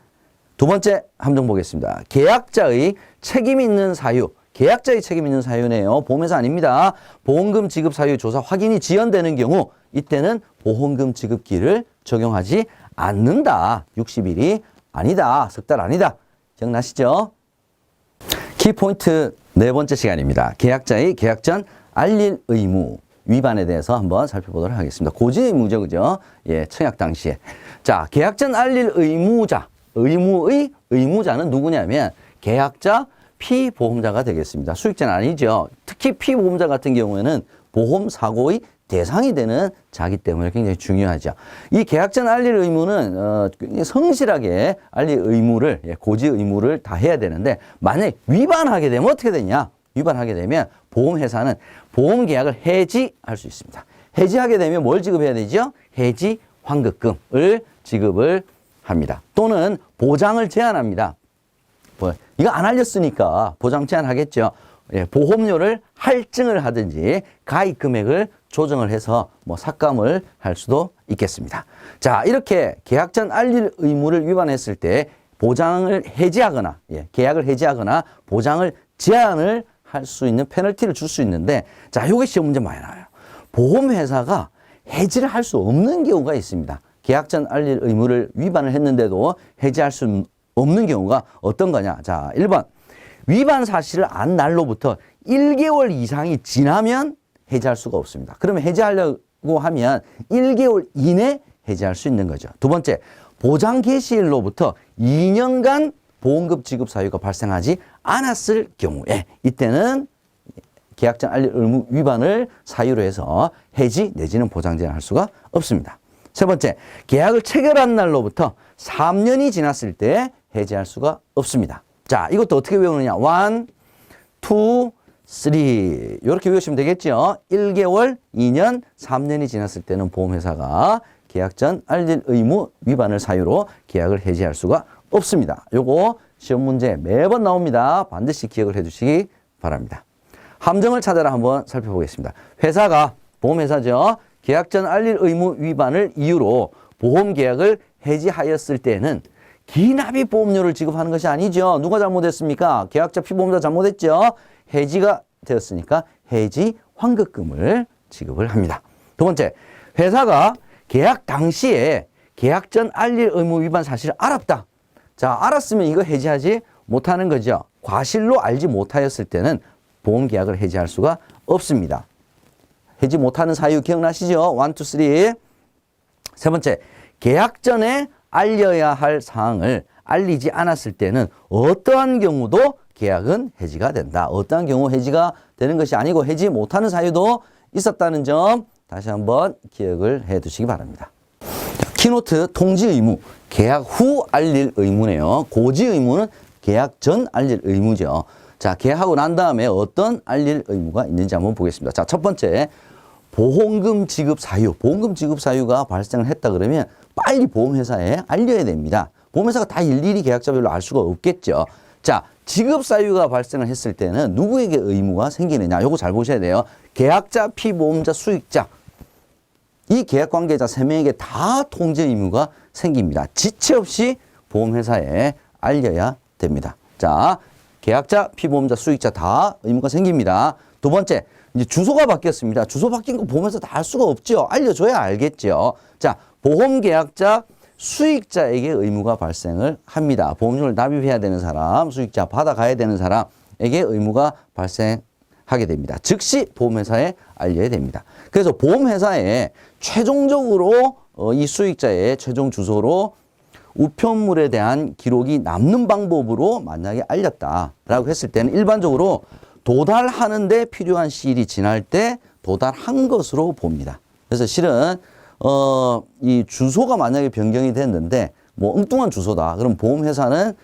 두 번째 함정 보겠습니다. 계약자의 책임 있는 사유. 계약자의 책임 있는 사유네요. 보험회사 아닙니다. 보험금 지급 사유 조사 확인이 지연되는 경우, 이때는 보험금 지급기를 적용하지 않는다. 60일이 아니다. 석 달 아니다. 기억나시죠? 키포인트 네 번째 시간입니다. 계약자의 계약 전 알릴 의무 위반에 대해서 한번 살펴보도록 하겠습니다. 고지 의무죠, 그죠? 예, 청약 당시에. 자, 계약 전 알릴 의무자, 의무의 의무자는 누구냐면 계약자, 피보험자가 되겠습니다. 수익자는 아니죠. 특히 피보험자 같은 경우에는 보험사고의 대상이 되는 자기 때문에 굉장히 중요하죠. 이 계약 전 알릴 의무는 성실하게 알릴 의무를, 고지 의무를 다 해야 되는데, 만약에 위반하게 되면 어떻게 되냐? 위반하게 되면 보험회사는 보험계약을 해지할 수 있습니다. 해지하게 되면 뭘 지급해야 되죠? 해지 환급금을 지급을 합니다. 또는 보장을 제한합니다. 이거 안 알렸으니까 보장 제한하겠죠. 예, 보험료를 할증을 하든지 가입 금액을 조정을 해서 삭감을 할 수도 있겠습니다. 자, 이렇게 계약 전 알릴 의무를 위반했을 때 보장을 해지하거나, 예, 계약을 해지하거나 보장을 제한을 할 수 있는 페널티를 줄 수 있는데, 자, 요게 시험 문제 많이 나와요. 보험회사가 해지를 할 수 없는 경우가 있습니다. 계약 전 알릴 의무를 위반을 했는데도 해지할 수 없는 경우가 어떤 거냐? 자, 1번. 위반 사실을 안 날로부터 1개월 이상이 지나면 해지할 수가 없습니다. 그러면 해지하려고 하면 1개월 이내 해지할 수 있는 거죠. 두 번째, 보장 개시일로부터 2년간 보험금 지급 사유가 발생하지 않았을 경우에, 이때는 계약 전 알릴 의무 위반을 사유로 해서 해지 내지는 보장 제한할 수가 없습니다. 세 번째, 계약을 체결한 날로부터 3년이 지났을 때 해지할 수가 없습니다. 자, 이것도 어떻게 외우느냐? 1, 2, 3. 이렇게 외우시면 되겠죠? 1개월, 2년, 3년이 지났을 때는 보험회사가 계약 전 알릴 의무 위반을 사유로 계약을 해지할 수가 없습니다. 요거 시험 문제 매번 나옵니다. 반드시 기억을 해 주시기 바랍니다. 함정을 찾아라 한번 살펴보겠습니다. 회사가, 보험회사죠. 계약 전 알릴 의무 위반을 이유로 보험계약을 해지하였을 때는 기납입 보험료를 지급하는 것이 아니죠. 누가 잘못했습니까? 계약자 피보험자 잘못했죠. 해지가 되었으니까 해지 환급금을 지급을 합니다. 두 번째, 회사가 계약 당시에 계약 전 알릴 의무 위반 사실을 알았다. 자, 알았으면 이거 해지하지 못하는 거죠. 과실로 알지 못하였을 때는 보험계약을 해지할 수가 없습니다. 해지 못하는 사유 기억나시죠? 1, 2, 3. 세 번째, 계약 전에 알려야 할 사항을 알리지 않았을 때는 어떠한 경우도 계약은 해지가 된다. 어떠한 경우 해지가 되는 것이 아니고 해지 못하는 사유도 있었다는 점 다시 한번 기억을 해 두시기 바랍니다. 키노트 통지 의무, 계약 후 알릴 의무네요. 고지 의무는 계약 전 알릴 의무죠. 자, 계약하고 난 다음에 어떤 알릴 의무가 있는지 한번 보겠습니다. 자, 첫 번째, 보험금 지급 사유. 보험금 지급 사유가 발생을 했다 그러면 빨리 보험회사에 알려야 됩니다. 보험회사가 다 일일이 계약자별로 알 수가 없겠죠. 자, 지급 사유가 발생을 했을 때는 누구에게 의무가 생기느냐? 요거 잘 보셔야 돼요. 계약자, 피보험자, 수익자. 이 계약 관계자 3명에게 다 통지 의무가 생깁니다. 지체 없이 보험회사에 알려야 됩니다. 자, 계약자, 피보험자, 수익자 다 의무가 생깁니다. 두 번째, 이제 주소가 바뀌었습니다. 주소 바뀐 거 보험회사 다 알 수가 없죠. 알려줘야 알겠죠. 자, 보험계약자, 수익자에게 의무가 발생을 합니다. 보험료를 납입해야 되는 사람, 수익자 받아가야 되는 사람에게 의무가 발생하게 됩니다. 즉시 보험회사에 알려야 됩니다. 그래서 보험회사에 최종적으로 이 수익자의 최종 주소로 우편물에 대한 기록이 남는 방법으로 만약에 알렸다라고 했을 때는 일반적으로 도달하는데 필요한 시일이 지날 때 도달한 것으로 봅니다. 그래서 실은 이 주소가 만약에 변경이 됐는데 뭐 엉뚱한 주소다. 그럼 보험회사는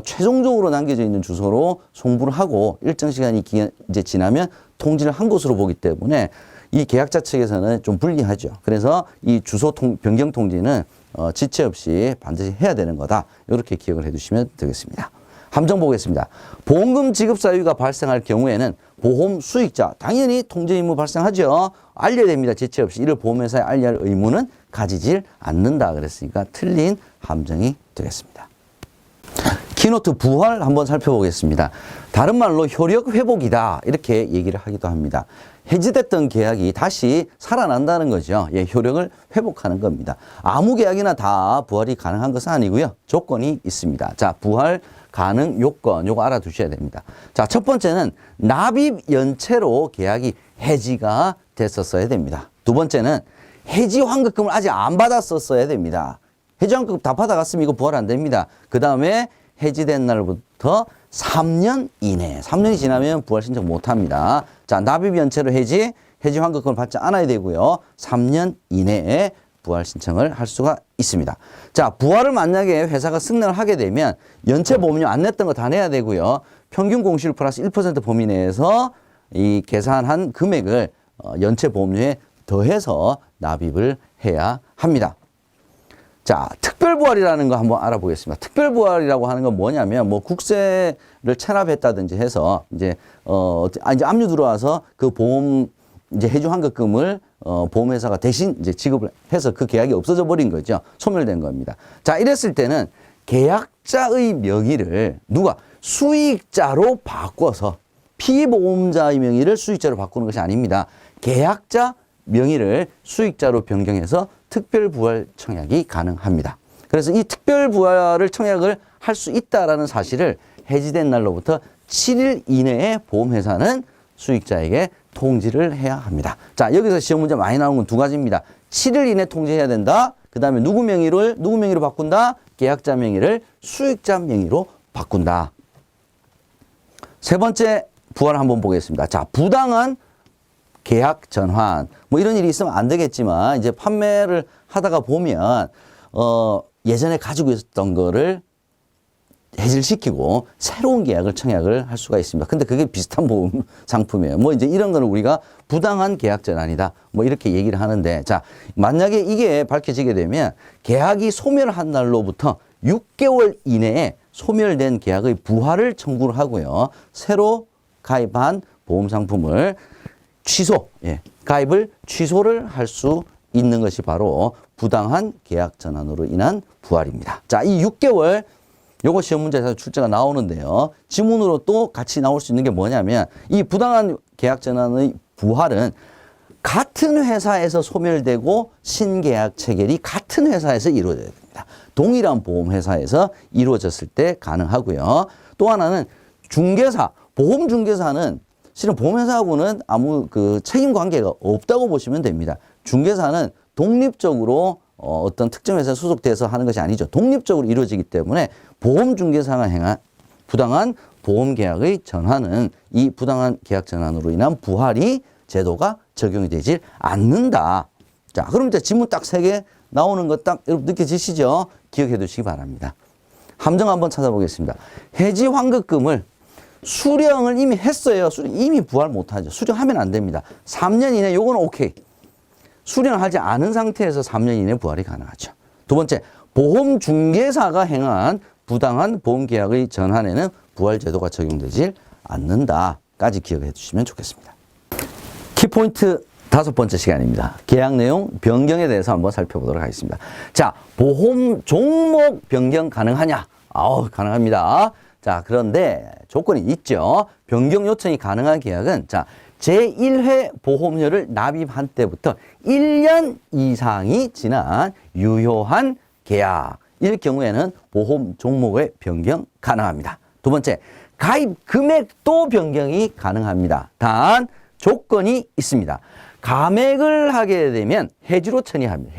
최종적으로 남겨져 있는 주소로 송부를 하고 일정 시간이 이제 지나면 통지를 한 것으로 보기 때문에 이 계약자 측에서는 좀 불리하죠. 그래서 이 주소 변경 통지는 지체 없이 반드시 해야 되는 거다. 이렇게 기억을 해두시면 되겠습니다. 함정 보겠습니다. 보험금 지급 사유가 발생할 경우에는 보험 수익자 당연히 통지 의무 발생하죠. 알려야 됩니다. 지체 없이. 이를 보험회사에 알려야 할 의무는 가지질 않는다. 그랬으니까 틀린 함정이 되겠습니다. 키노트 부활 한번 살펴보겠습니다. 다른 말로 효력 회복이다. 이렇게 얘기를 하기도 합니다. 해지됐던 계약이 다시 살아난다는 거죠. 예, 효력을 회복하는 겁니다. 아무 계약이나 다 부활이 가능한 것은 아니고요. 조건이 있습니다. 자, 부활 가능 요건 요거 알아두셔야 됩니다. 자, 첫 번째는 납입 연체로 계약이 해지가 됐었어야 됩니다. 두 번째는 해지 환급금을 아직 안 받았었어야 됩니다. 해지 환급금 다 받아갔으면 이거 부활 안 됩니다. 그 다음에 해지된 날부터 3년 이내, 3년이 지나면 부활 신청 못 합니다. 자, 납입 연체로 해지 환급금을 받지 않아야 되고요. 3년 이내에 부활 신청을 할 수가 있습니다. 자, 부활을 만약에 회사가 승낙을 하게 되면 연체 보험료 안 냈던 거 다 내야 되고요. 평균 공시율 플러스 1% 범위 내에서 이 계산한 금액을 연체 보험료에 더해서 납입을 해야 합니다. 자, 특별부활이라는 거 한번 알아보겠습니다. 특별부활이라고 하는 건 뭐냐면, 뭐, 국세를 체납했다든지 해서, 이제 압류 들어와서 그 보험, 이제 해주 환급금을, 보험회사가 대신 이제 지급을 해서 그 계약이 없어져 버린 거죠. 소멸된 겁니다. 자, 이랬을 때는 계약자의 명의를 누가 수익자로 바꿔서 피보험자의 명의를 수익자로 바꾸는 것이 아닙니다. 계약자 명의를 수익자로 변경해서 특별부활 청약이 가능합니다. 그래서 이 특별부활을 청약을 할 수 있다라는 사실을 해지된 날로부터 7일 이내에 보험회사는 수익자에게 통지를 해야 합니다. 자, 여기서 시험 문제 많이 나오는 건 두 가지입니다. 7일 이내 통지해야 된다. 그 다음에 누구 명의로 바꾼다? 계약자 명의를 수익자 명의로 바꾼다. 세 번째 부활 한번 보겠습니다. 자, 부당한 계약 전환. 뭐 이런 일이 있으면 안 되겠지만 이제 판매를 하다가 보면 예전에 가지고 있었던 거를 해지를 시키고 새로운 계약을 청약을 할 수가 있습니다. 근데 그게 비슷한 보험 상품이에요. 뭐 이제 이런 거는 우리가 부당한 계약 전환이다. 뭐 이렇게 얘기를 하는데, 자, 만약에 이게 밝혀지게 되면 계약이 소멸한 날로부터 6개월 이내에 소멸된 계약의 부활을 청구를 하고요. 새로 가입한 보험 상품을 가입을 취소를 할 수 있는 것이 바로 부당한 계약 전환으로 인한 부활입니다. 자, 이 6개월 요거 시험 문제에서 출제가 나오는데요. 지문으로 또 같이 나올 수 있는 게 뭐냐면 이 부당한 계약 전환의 부활은 같은 회사에서 소멸되고 신계약 체결이 같은 회사에서 이루어져야 됩니다. 동일한 보험회사에서 이루어졌을 때 가능하고요. 또 하나는 중개사, 보험중개사는 실은 보험회사하고는 아무 그 책임 관계가 없다고 보시면 됩니다. 중개사는 독립적으로 어떤 특정 회사에 소속돼서 하는 것이 아니죠. 독립적으로 이루어지기 때문에 보험중개사가 행한 부당한 보험계약의 전환은 이 부당한 계약 전환으로 인한 부활이 제도가 적용이 되질 않는다. 자, 그럼 이제 지문 딱 3개 나오는 거 딱 여러분 느껴지시죠? 기억해 두시기 바랍니다. 함정 한번 찾아보겠습니다. 해지 환급금을 수령을 이미 했어요. 이미 부활 못하죠. 수령하면 안 됩니다. 3년 이내 요거는 오케이. 수령하지 않은 상태에서 3년 이내 부활이 가능하죠. 두 번째, 보험중개사가 행한 부당한 보험계약의 전환에는 부활제도가 적용되질 않는다까지 기억해 주시면 좋겠습니다. 키포인트 5번째 시간입니다. 계약 내용 변경에 대해서 한번 살펴보도록 하겠습니다. 자, 보험 종목 변경 가능하냐? 가능합니다. 자, 그런데 조건이 있죠. 변경 요청이 가능한 계약은 자, 제1회 보험료를 납입한 때부터 1년 이상이 지난 유효한 계약일 경우에는 보험 종목의 변경 가능합니다. 두 번째, 가입 금액도 변경이 가능합니다. 단 조건이 있습니다. 감액을 하게 되면 해지로 처리합니다.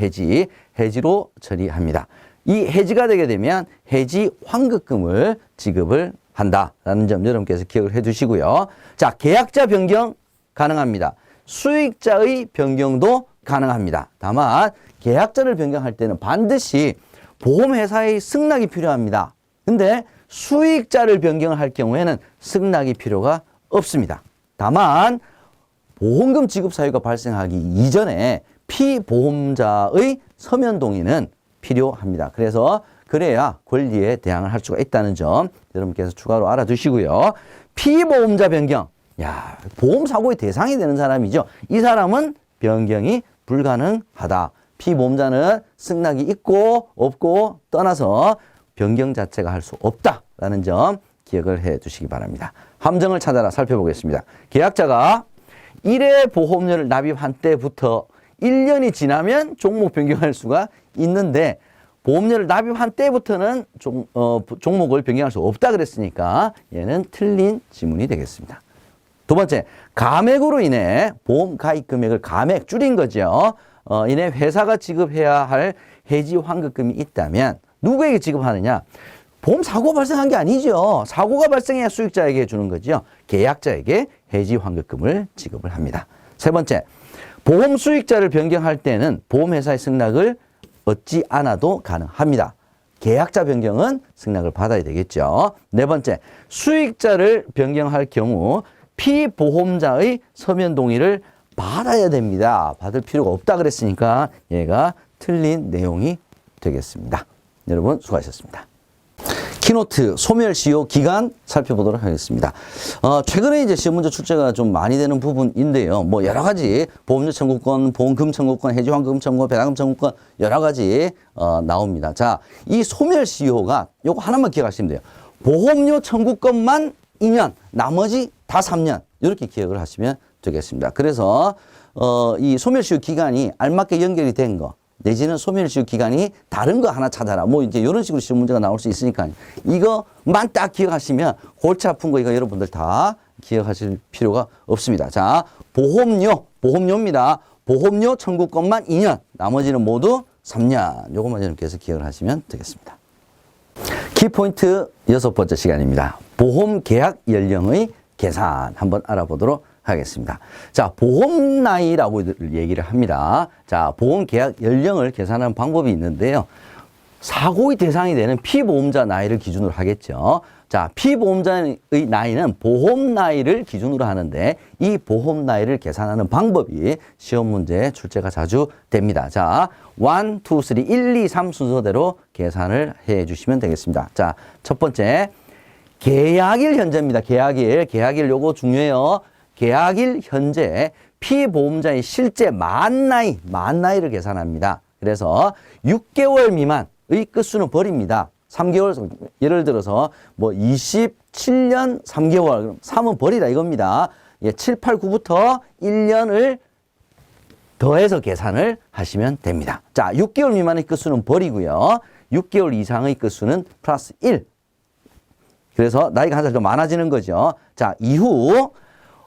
해지로 처리합니다. 이 해지가 되게 되면 해지 환급금을 지급을 한다라는 점 여러분께서 기억을 해 두시고요. 자, 계약자 변경 가능합니다. 수익자의 변경도 가능합니다. 다만 계약자를 변경할 때는 반드시 보험회사의 승낙이 필요합니다. 근데 수익자를 변경할 경우에는 승낙이 필요가 없습니다. 다만 보험금 지급 사유가 발생하기 이전에 피보험자의 서면 동의는 필요합니다. 그래야 권리에 대항을 할 수가 있다는 점 여러분께서 추가로 알아두시고요. 피보험자 변경. 보험사고의 대상이 되는 사람이죠. 이 사람은 변경이 불가능하다. 피보험자는 승낙이 있고 없고 떠나서 변경 자체가 할 수 없다라는 점 기억을 해 두시기 바랍니다. 함정을 찾아라 살펴보겠습니다. 계약자가 1회 보험료를 납입한 때부터 1년이 지나면 종목 변경할 수가 있는데 보험료를 납입한 때부터는 종목을 변경할 수 없다 그랬으니까 얘는 틀린 지문이 되겠습니다. 두 번째, 감액으로 인해 보험 가입 금액을 감액 줄인 거죠. 이내 회사가 지급해야 할 해지 환급금이 있다면 누구에게 지급하느냐? 보험 사고가 발생한 게 아니죠. 사고가 발생해야 수익자에게 주는 거죠. 계약자에게 해지 환급금을 지급을 합니다. 세 번째, 보험 수익자를 변경할 때는 보험회사의 승낙을 얻지 않아도 가능합니다. 계약자 변경은 승낙을 받아야 되겠죠. 네 번째, 수익자를 변경할 경우 피보험자의 서면 동의를 받아야 됩니다. 받을 필요가 없다 그랬으니까 얘가 틀린 내용이 되겠습니다. 여러분 수고하셨습니다. 키노트 소멸시효 기간 살펴보도록 하겠습니다. 최근에 이제 시험 문제 출제가 좀 많이 되는 부분인데요. 뭐 여러 가지 보험료 청구권, 보험금 청구권, 해지환급 청구권, 배당금 청구권 여러 가지 나옵니다. 자, 이 소멸시효가 요거 하나만 기억하시면 돼요. 보험료 청구권만 2년, 나머지 다 3년 이렇게 기억을 하시면 되겠습니다. 그래서 이 소멸시효 기간이 알맞게 연결이 된 거. 내지는 소멸시효 기간이 다른 거 하나 찾아라. 뭐 이제 이런 식으로 시험 문제가 나올 수 있으니까 이거만 딱 기억하시면 골치 아픈 거 이거 여러분들 다 기억하실 필요가 없습니다. 자, 보험료입니다. 보험료 청구권만 2년, 나머지는 모두 3년. 요것만 여러분께서 기억을 하시면 되겠습니다. 키포인트 6번째 시간입니다. 보험 계약 연령의 계산 한번 알아보도록 하겠습니다. 자, 보험 나이라고 얘기를 합니다. 자, 보험 계약 연령을 계산하는 방법이 있는데요. 사고의 대상이 되는 피보험자 나이를 기준으로 하겠죠. 자, 피보험자의 나이는 보험 나이를 기준으로 하는데 이 보험 나이를 계산하는 방법이 시험 문제에 출제가 자주 됩니다. 자, 1, 2, 3, 1, 2, 3 순서대로 계산을 해 주시면 되겠습니다. 자, 첫 번째, 계약일 현재입니다. 계약일 요거 중요해요. 계약일 현재 피보험자의 실제 만 나이를 계산합니다. 그래서 6개월 미만의 끝수는 버립니다. 3개월, 예를 들어서 뭐 27년 3개월, 그럼 3은 버리라 이겁니다. 7, 8, 9부터 1년을 더해서 계산을 하시면 됩니다. 자, 6개월 미만의 끝수는 버리고요. 6개월 이상의 끝수는 플러스 1. 그래서 나이가 한 살 더 많아지는 거죠. 자, 이후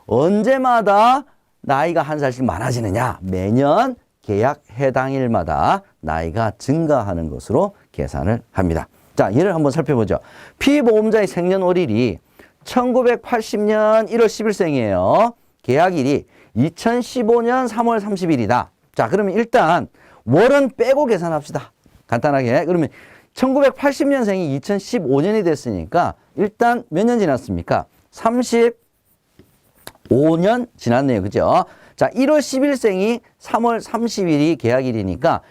언제마다 나이가 한 살씩 많아지느냐? 매년 계약 해당일마다 나이가 증가하는 것으로 계산을 합니다. 자, 예를 한번 살펴보죠. 피보험자의 생년월일이 1980년 1월 10일생이에요. 계약일이 2015년 3월 30일이다. 자, 그러면 일단 월은 빼고 계산합시다. 간단하게. 그러면 1980년생이 2015년이 됐으니까 일단 몇 년 지났습니까? 35년 지났네요. 그죠? 자, 1월 10일생이 3월 30일이 계약일이니까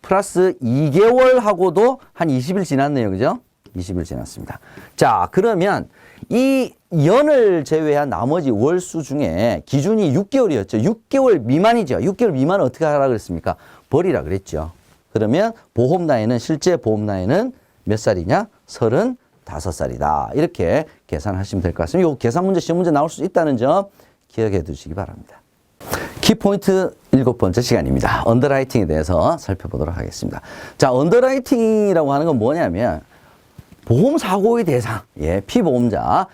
플러스 2개월 하고도 한 20일 지났네요. 그죠? 20일 지났습니다. 자, 그러면 이 연을 제외한 나머지 월수 중에 기준이 6개월이었죠. 6개월 미만이죠. 6개월 미만은 어떻게 하라 그랬습니까? 버리라 그랬죠. 그러면 보험 나이는 실제 보험 나이는 몇 살이냐? 35살이다. 이렇게 계산하시면 될 것 같습니다. 이 계산 문제, 시험 문제 나올 수 있다는 점 기억해 두시기 바랍니다. 키포인트 7번째 시간입니다. 언더라이팅에 대해서 살펴보도록 하겠습니다. 자, 언더라이팅이라고 하는 건 뭐냐면 보험사고의 대상, 예, 피보험자의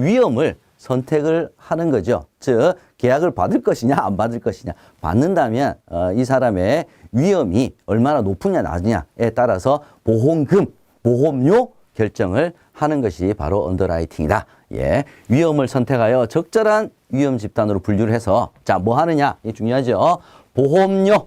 위험을 선택을 하는 거죠. 즉, 계약을 받을 것이냐, 안 받을 것이냐. 받는다면 이 사람의 위험이 얼마나 높으냐, 낮으냐에 따라서 보험금, 보험료 결정을 하는 것이 바로 언더라이팅이다. 예, 위험을 선택하여 적절한 위험 집단으로 분류를 해서 자, 뭐 하느냐? 이게 중요하죠. 보험료,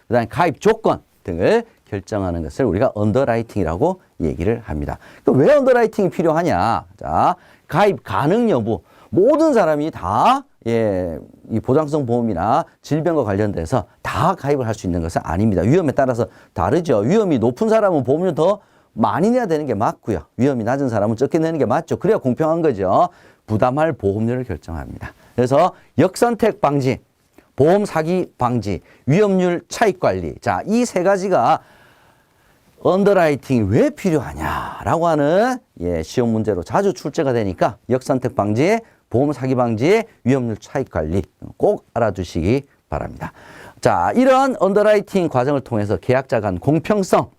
그다음에 가입 조건 등을 결정하는 것을 우리가 언더라이팅이라고 얘기를 합니다. 왜 언더라이팅이 필요하냐? 자, 가입 가능 여부. 모든 사람이 다 이 보장성 보험이나 질병과 관련돼서 다 가입을 할 수 있는 것은 아닙니다. 위험에 따라서 다르죠. 위험이 높은 사람은 보험료 더 많이 내야 되는 게 맞고요. 위험이 낮은 사람은 적게 내는 게 맞죠. 그래야 공평한 거죠. 부담할 보험료를 결정합니다. 그래서 역선택 방지, 보험 사기 방지, 위험률 차익 관리. 자, 이 세 가지가 언더라이팅이 왜 필요하냐라고 하는 시험 문제로 자주 출제가 되니까 역선택 방지, 보험 사기 방지, 위험률 차익 관리 꼭 알아두시기 바랍니다. 자, 이러한 언더라이팅 과정을 통해서 계약자 간 공평성,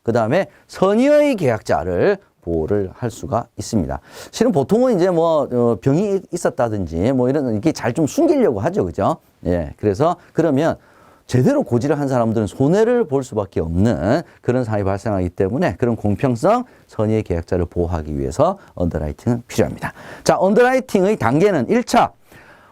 그 다음에 선의의 계약자를 보호를 할 수가 있습니다. 실은 보통은 이제 병이 있었다든지 이런 이게 잘 좀 숨기려고 하죠. 그죠? 예. 그래서 그러면 제대로 고지를 한 사람들은 손해를 볼 수밖에 없는 그런 상황이 발생하기 때문에 그런 공평성, 선의의 계약자를 보호하기 위해서 언더라이팅은 필요합니다. 자, 언더라이팅의 단계는 1차,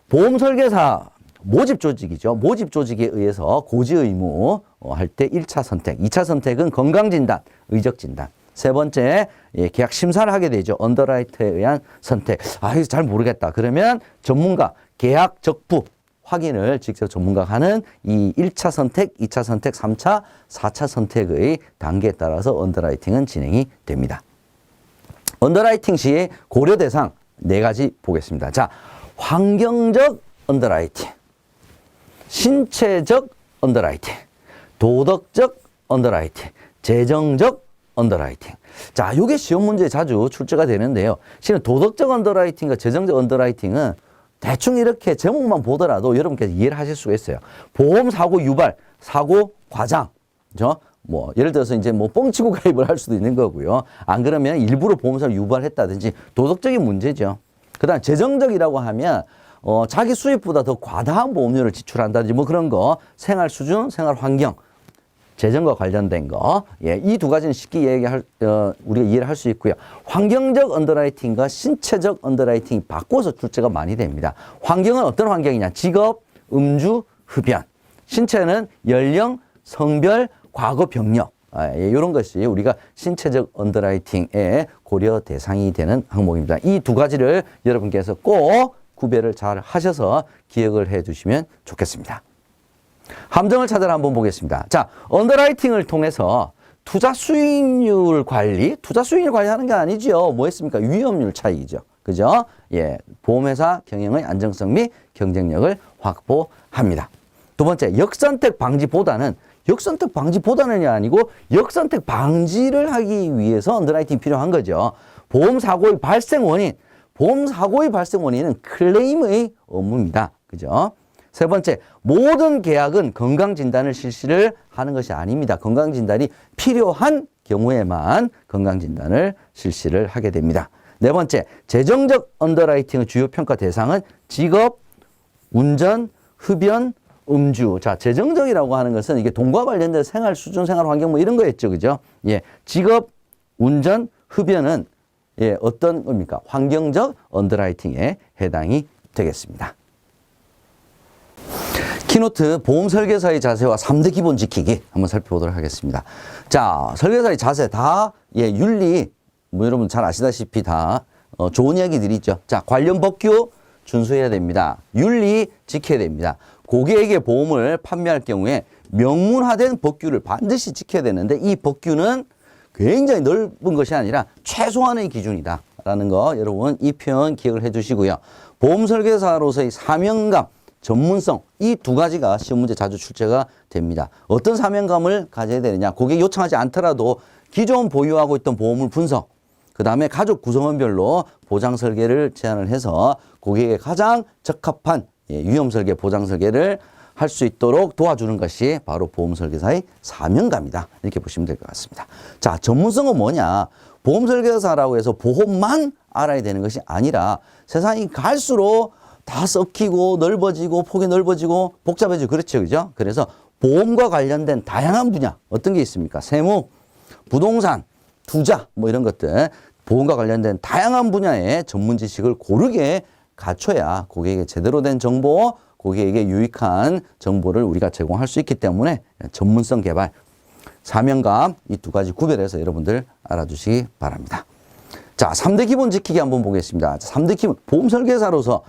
보험 설계사 모집 조직이죠. 모집 조직에 의해서 고지 의무 할 때 1차 선택, 2차 선택은 건강진단, 의적진단. 세 번째, 계약 심사를 하게 되죠. 언더라이터에 의한 선택. 이거 잘 모르겠다. 그러면 전문가, 계약 적부 확인을 직접 전문가가 하는 이 1차 선택, 2차 선택, 3차, 4차 선택의 단계에 따라서 언더라이팅은 진행이 됩니다. 언더라이팅 시의 고려 대상 4가지 보겠습니다. 자, 환경적 언더라이팅, 신체적 언더라이팅, 도덕적 언더라이팅, 재정적 언더라이팅. 자, 이게 시험 문제에 자주 출제가 되는데요. 실은 도덕적 언더라이팅과 재정적 언더라이팅은 대충 이렇게 제목만 보더라도 여러분께서 이해를 하실 수가 있어요. 보험 사고 유발, 사고 과장, 그죠? 예를 들어서 이제 뻥치고 가입을 할 수도 있는 거고요. 안 그러면 일부러 보험사를 유발했다든지 도덕적인 문제죠. 그 다음 재정적이라고 하면 자기 수입보다 더 과다한 보험료를 지출한다든지 그런 거, 생활 수준, 생활 환경, 재정과 관련된 거, 이 두 가지는 쉽게 우리가 이해를 할 수 있고요. 환경적 언더라이팅과 신체적 언더라이팅이 바꿔서 출제가 많이 됩니다. 환경은 어떤 환경이냐? 직업, 음주, 흡연. 신체는 연령, 성별, 과거 병력. 이런 것이 우리가 신체적 언더라이팅의 고려 대상이 되는 항목입니다. 이 두 가지를 여러분께서 꼭 구별을 잘 하셔서 기억을 해 두시면 좋겠습니다. 함정을 찾아라 한번 보겠습니다. 자, 언더라이팅을 통해서 투자 수익률 관리하는 게 아니죠. 뭐 했습니까? 위험률 차이죠. 그죠? 예. 보험회사 경영의 안정성 및 경쟁력을 확보합니다. 두 번째, 역선택 방지보다는이 아니고 역선택 방지를 하기 위해서 언더라이팅이 필요한 거죠. 보험사고의 발생 원인은 클레임의 업무입니다. 그죠? 세 번째, 모든 계약은 건강진단을 실시를 하는 것이 아닙니다. 건강진단이 필요한 경우에만 건강진단을 실시를 하게 됩니다. 네 번째, 재정적 언더라이팅의 주요 평가 대상은 직업, 운전, 흡연, 음주. 자, 재정적이라고 하는 것은 이게 돈과 관련된 생활 수준, 생활 환경 이런 거였죠. 그죠? 예. 직업, 운전, 흡연은 어떤 겁니까? 환경적 언더라이팅에 해당이 되겠습니다. 키노트 보험 설계사의 자세와 3대 기본 지키기 한번 살펴보도록 하겠습니다. 자, 설계사의 자세 다 윤리 여러분 잘 아시다시피 다 좋은 이야기들이 있죠. 자, 관련 법규, 준수해야 됩니다. 윤리 지켜야 됩니다. 고객에게 보험을 판매할 경우에 명문화된 법규를 반드시 지켜야 되는데 이 법규는 굉장히 넓은 것이 아니라 최소한의 기준이다 라는 거 여러분 이 표현 기억을 해 주시고요. 보험 설계사로서의 사명감, 전문성 이 두 가지가 시험 문제 자주 출제가 됩니다. 어떤 사명감을 가져야 되느냐. 고객이 요청하지 않더라도 기존 보유하고 있던 보험을 분석, 그 다음에 가족 구성원별로 보장 설계를 제안을 해서 고객에게 가장 적합한 위험 설계, 보장 설계를 할 수 있도록 도와주는 것이 바로 보험 설계사의 사명감이다. 이렇게 보시면 될 것 같습니다. 자, 전문성은 뭐냐? 보험 설계사라고 해서 보험만 알아야 되는 것이 아니라 세상이 갈수록 다 섞이고 넓어지고 폭이 넓어지고 복잡해지고 그렇죠. 그죠? 그래서 보험과 관련된 다양한 분야 어떤 게 있습니까? 세무, 부동산, 투자 뭐 이런 것들 보험과 관련된 다양한 분야의 전문 지식을 고르게 갖춰야 고객에게 제대로 된 정보, 고객에게 유익한 정보를 우리가 제공할 수 있기 때문에 전문성 개발, 사명감 이 두 가지 구별해서 여러분들 알아주시기 바랍니다. 자, 3대 기본 지키기 한번 보겠습니다. 3대 기본, 보험 설계사로서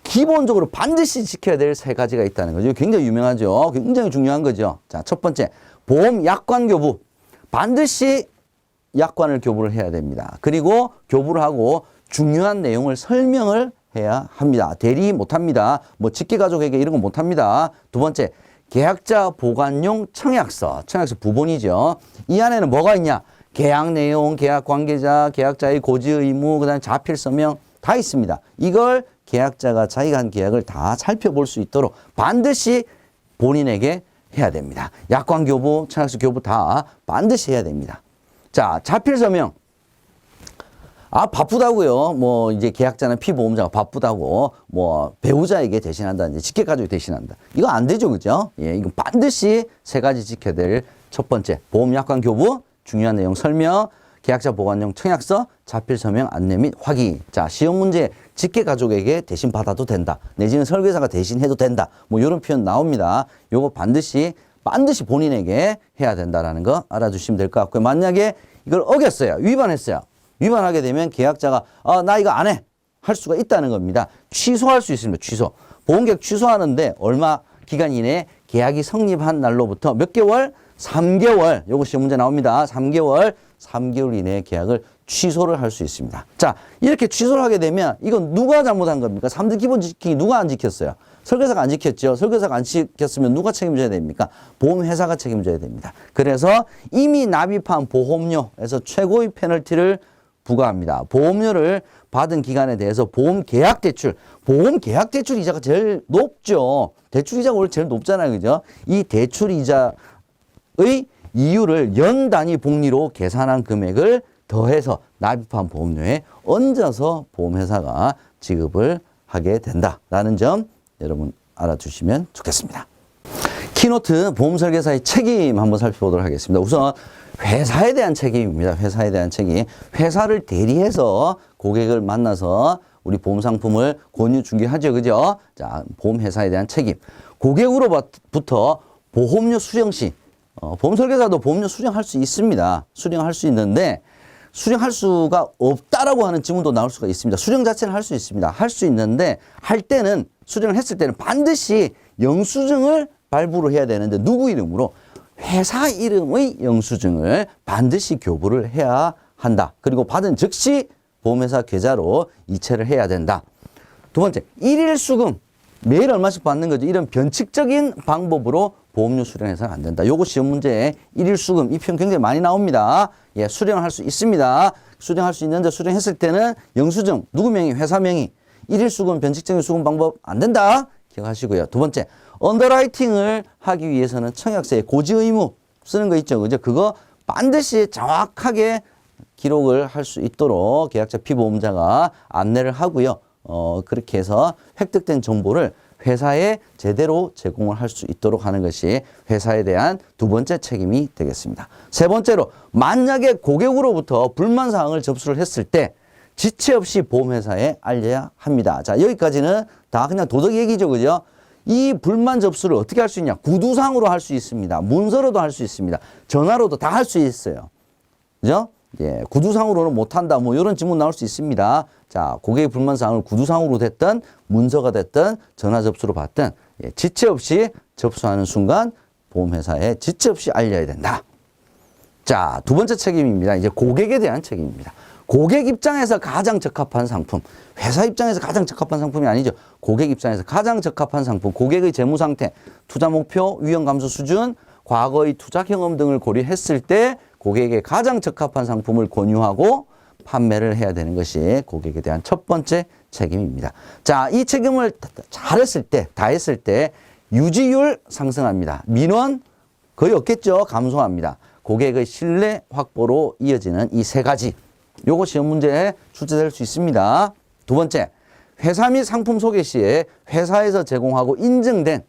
기본적으로 반드시 지켜야 될 세 가지가 있다는 거죠. 굉장히 유명하죠. 굉장히 중요한 거죠. 자, 첫 번째, 보험 약관 교부. 반드시 약관을 교부를 해야 됩니다. 그리고 교부를 하고 중요한 내용을 설명을 해야 합니다. 대리 못합니다. 뭐 직계가족에게 이런 거 못합니다. 두 번째, 계약자 보관용 청약서. 청약서 부본이죠. 이 안에는 뭐가 있냐? 계약 내용, 계약 관계자, 계약자의 고지 의무, 그다음에 자필 서명 다 있습니다. 이걸 계약자가 자기가 한 계약을 다 살펴볼 수 있도록 반드시 본인에게 해야 됩니다. 약관 교부, 청약서 교부 다 반드시 해야 됩니다. 자, 자필 서명. 아, 바쁘다고요. 뭐 이제 계약자는 피보험자가 바쁘다고 뭐 배우자에게 대신한다, 이제 직계가족이 대신한다. 이거 안 되죠, 그죠? 예, 이건 반드시 세 가지 지켜야 될 첫 번째 보험 약관 교부, 중요한 내용 설명, 계약자 보관용 청약서, 자필 서명 안내 및 확인. 자, 시험 문제 직계가족에게 대신 받아도 된다. 내지는 설계사가 대신 해도 된다. 뭐 이런 표현 나옵니다. 요거 반드시 본인에게 해야 된다라는 거 알아주시면 될 것 같고요. 만약에 이걸 어겼어요. 위반했어요. 위반하게 되면 계약자가 나 이거 안 해. 할 수가 있다는 겁니다. 취소할 수 있습니다. 취소. 보험계약 취소하는데 얼마 기간 이내에 계약이 성립한 날로부터 몇 개월? 3개월. 요거 시험 문제 나옵니다. 3개월 이내에 계약을 취소를 할 수 있습니다. 자, 이렇게 취소를 하게 되면 이건 누가 잘못한 겁니까? 3대 기본 지키기 누가 안 지켰어요? 설계사가 안 지켰죠. 설계사가 안 지켰으면 누가 책임져야 됩니까? 보험회사가 책임져야 됩니다. 그래서 이미 납입한 보험료에서 최고의 페널티를 부과합니다. 보험료를 받은 기간에 대해서 보험 계약 대출 이자가 제일 높죠. 대출 이자가 원래 제일 높잖아요. 그죠? 이 대출 이자의 이율을 연 단위 복리로 계산한 금액을 더해서 납입한 보험료에 얹어서 보험회사가 지급을 하게 된다라는 점 여러분 알아주시면 좋겠습니다. 키노트 보험설계사의 책임 한번 살펴보도록 하겠습니다. 우선 회사에 대한 책임입니다. 회사에 대한 책임. 회사를 대리해서 고객을 만나서 우리 보험 상품을 권유 중개하죠. 그죠? 자, 보험회사에 대한 책임. 고객으로부터 보험료 수령 시 보험설계사도 보험료 수령할 수 있습니다. 수령할 수 있는데 수령할 수가 없다라고 하는 질문도 나올 수가 있습니다. 수령 자체는 할 수 있습니다. 할 수 있는데 할 때는 수령을 했을 때는 반드시 영수증을 발부를 해야 되는데 누구 이름으로? 회사 이름의 영수증을 반드시 교부를 해야 한다. 그리고 받은 즉시 보험회사 계좌로 이체를 해야 된다. 두 번째, 일일 수금. 매일 얼마씩 받는 거죠. 이런 변칙적인 방법으로 보험료 수령해서는 안 된다. 요거 시험 문제에 일일 수금, 이 표현 굉장히 많이 나옵니다. 예, 수령할 수 있습니다. 수령할 수 있는데 수령했을 때는 영수증, 누구 명의? 회사 명의. 일일 수금, 변칙적인 수금 방법 안 된다. 기억하시고요. 두 번째, 언더라이팅을 하기 위해서는 청약서에 고지 의무 쓰는 거 있죠. 그죠? 그거 반드시 정확하게 기록을 할 수 있도록 계약자 피보험자가 안내를 하고요. 그렇게 해서 획득된 정보를 회사에 제대로 제공을 할 수 있도록 하는 것이 회사에 대한 두 번째 책임이 되겠습니다. 세 번째로, 만약에 고객으로부터 불만사항을 접수를 했을 때 지체 없이 보험회사에 알려야 합니다. 자, 여기까지는 다 그냥 도덕 얘기죠. 그죠? 이 불만 접수를 어떻게 할 수 있냐? 구두상으로 할 수 있습니다. 문서로도 할 수 있습니다. 전화로도 다 할 수 있어요. 그죠? 예, 구두상으로는 못한다. 뭐 이런 질문 나올 수 있습니다. 자, 고객의 불만사항을 구두상으로 됐든 문서가 됐든 전화 접수로 받든 예, 지체 없이 접수하는 순간 보험회사에 지체 없이 알려야 된다. 자, 두 번째 책임입니다. 이제 고객에 대한 책임입니다. 고객 입장에서 가장 적합한 상품, 회사 입장에서 가장 적합한 상품이 아니죠. 고객 입장에서 가장 적합한 상품, 고객의 재무 상태, 투자 목표, 위험 감소 수준, 과거의 투자 경험 등을 고려했을 때 고객에게 가장 적합한 상품을 권유하고 판매를 해야 되는 것이 고객에 대한 첫 번째 책임입니다. 자, 이 책임을 잘했을 때, 다 했을 때 유지율 상승합니다. 민원 거의 없겠죠. 감소합니다. 고객의 신뢰 확보로 이어지는 이 세 가지. 요거 시험 문제에 출제될 수 있습니다. 두 번째, 회사 및 상품 소개 시에 회사에서 제공하고 인증된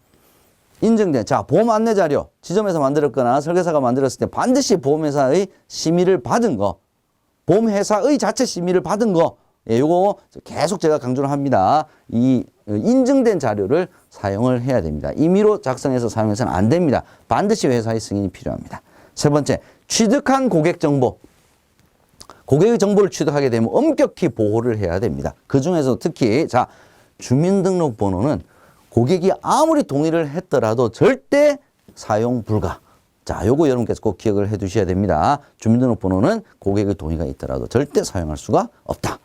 자, 보험 안내 자료 지점에서 만들었거나 설계사가 만들었을 때 반드시 보험회사의 심의를 받은 거, 보험회사의 자체 심의를 받은 거, 예, 요거 계속 제가 강조를 합니다. 이 인증된 자료를 사용을 해야 됩니다. 임의로 작성해서 사용해서는 안 됩니다. 반드시 회사의 승인이 필요합니다. 세 번째, 취득한 고객 정보. 고객의 정보를 취득하게 되면 엄격히 보호를 해야 됩니다. 그 중에서 특히 자, 주민등록번호는 고객이 아무리 동의를 했더라도 절대 사용 불가. 자, 요거 여러분께서 꼭 기억을 해 두셔야 됩니다. 주민등록번호는 고객의 동의가 있더라도 절대 사용할 수가 없다.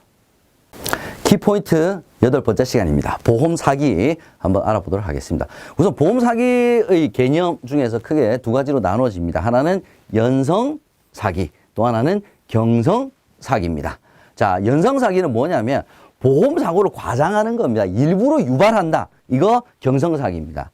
키포인트 8번째 시간입니다. 보험 사기 한번 알아보도록 하겠습니다. 우선 보험 사기의 개념 중에서 크게 두 가지로 나눠집니다. 하나는 연성 사기, 또 하나는 경성 사기입니다. 자, 연성 사기는 뭐냐면 보험 사고를 과장하는 겁니다. 일부러 유발한다. 이거 경성 사기입니다.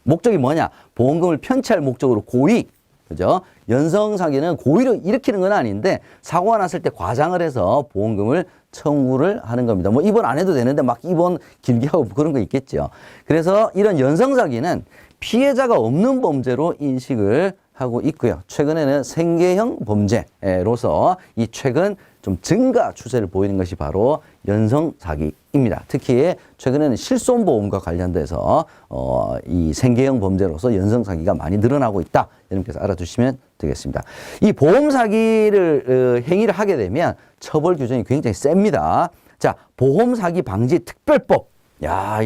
목적이 뭐냐? 보험금을 편취할 목적으로 고의. 그죠? 연성 사기는 고의로 일으키는 건 아닌데 사고가 났을 때 과장을 해서 보험금을 청구를 하는 겁니다. 뭐 입원 안 해도 되는데 막 입원 길게 하고 그런 거 있겠죠. 그래서 이런 연성 사기는 피해자가 없는 범죄로 인식을 하고 있고요. 최근에는 생계형 범죄로서 이 최근 좀 증가 추세를 보이는 것이 바로 연성 사기입니다. 특히 최근에는 실손보험과 관련돼서 이 생계형 범죄로서 연성 사기가 많이 늘어나고 있다. 여러분께서 알아두시면 되겠습니다. 이 보험 사기를 행위를 하게 되면 처벌 규정이 굉장히 셉니다. 자, 보험 사기 방지 특별법. 야,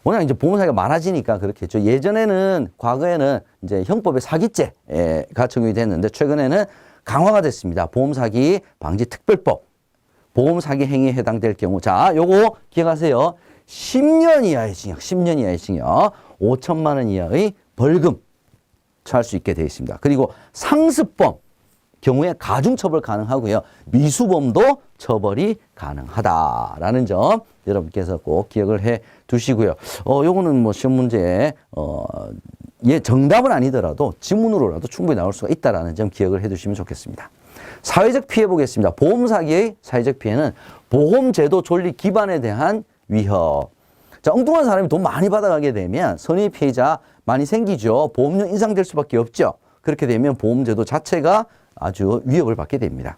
워낙 이제 보험 사기가 많아지니까 그렇겠죠. 예전에는 과거에는 이제 형법의 사기죄가 적용이 됐는데 최근에는 강화가 됐습니다. 보험 사기 방지 특별법. 보험 사기 행위에 해당될 경우 자, 요거 기억하세요. 10년 이하의 징역, 10년 이하의 징역, 5천만 원 이하의 벌금 처할 수 있게 되어 있습니다. 그리고 상습범 경우에 가중처벌 가능하고요. 미수범도 처벌이 가능하다라는 점 여러분께서 꼭 기억을 해 두시고요. 요거는 뭐 시험 문제에 예, 정답은 아니더라도 지문으로라도 충분히 나올 수가 있다라는 점 기억을 해 두시면 좋겠습니다. 사회적 피해 보겠습니다. 보험 사기의 사회적 피해는 보험제도 존립 기반에 대한 위협. 자, 엉뚱한 사람이 돈 많이 받아가게 되면 선의 피해자 많이 생기죠. 보험료 인상될 수밖에 없죠. 그렇게 되면 보험제도 자체가 아주 위협을 받게 됩니다.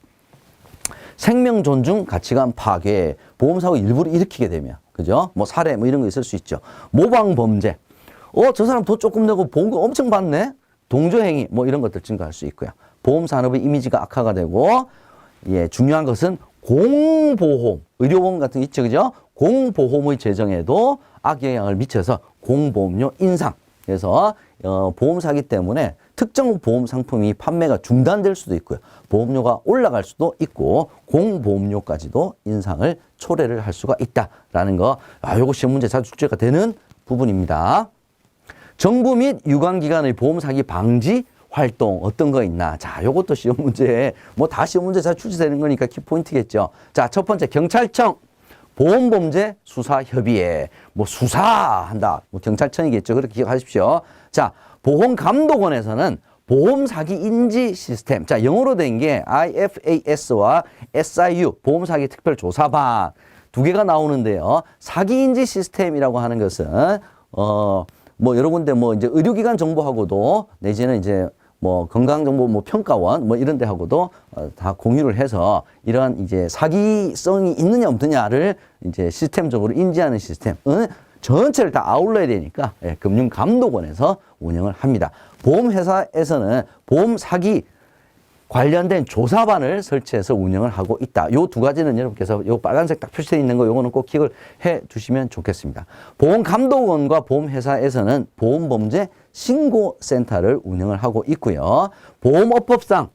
생명 존중 가치관 파괴, 보험사고 일부러 일으키게 되면, 그죠? 뭐 살해, 뭐 이런 거 있을 수 있죠. 모방 범죄. 저 사람 돈 조금 내고 보험금 엄청 받네? 동조행위, 뭐 이런 것들 증가할 수 있고요. 보험산업의 이미지가 악화가 되고, 예, 중요한 것은 공보험, 의료보험 같은 게 있죠, 그죠? 공보험의 재정에도 악영향을 미쳐서 공보험료 인상. 그래서 보험 사기 때문에 특정 보험 상품이 판매가 중단될 수도 있고요. 보험료가 올라갈 수도 있고 공보험료까지도 인상을 초래를 할 수가 있다라는 거. 요거 시험 문제 자주 출제가 되는 부분입니다. 정부 및 유관기관의 보험 사기 방지 활동 어떤 거 있나? 자, 요것도 시험 문제에 뭐 다 시험 문제 잘 출제되는 거니까 키포인트겠죠. 자, 첫 번째 경찰청 보험범죄 수사협의회. 뭐 수사한다. 뭐 경찰청이겠죠. 그렇게 기억하십시오. 자, 보험감독원에서는 보험사기 인지 시스템. 자, 영어로 된 게 IFAS와 SIU 보험사기 특별조사반 두 개가 나오는데요. 사기 인지 시스템이라고 하는 것은 뭐 여러 군데 뭐 이제 의료기관 정보하고도 내지는 이제 뭐 건강정보 뭐 평가원 뭐 이런 데하고도 다 공유를 해서 이러한 이제 사기성이 있느냐 없느냐를 이제 시스템적으로 인지하는 시스템은 전체를 다 아울러야 되니까 예, 금융감독원에서 운영을 합니다. 보험회사에서는 보험 사기 관련된 조사반을 설치해서 운영을 하고 있다. 요 두 가지는 여러분께서 요 빨간색 딱 표시되어 있는 거 요거는 꼭 기억을 해 두시면 좋겠습니다. 보험감독원과 보험회사에서는 보험범죄 신고센터를 운영을 하고 있고요. 보험업법상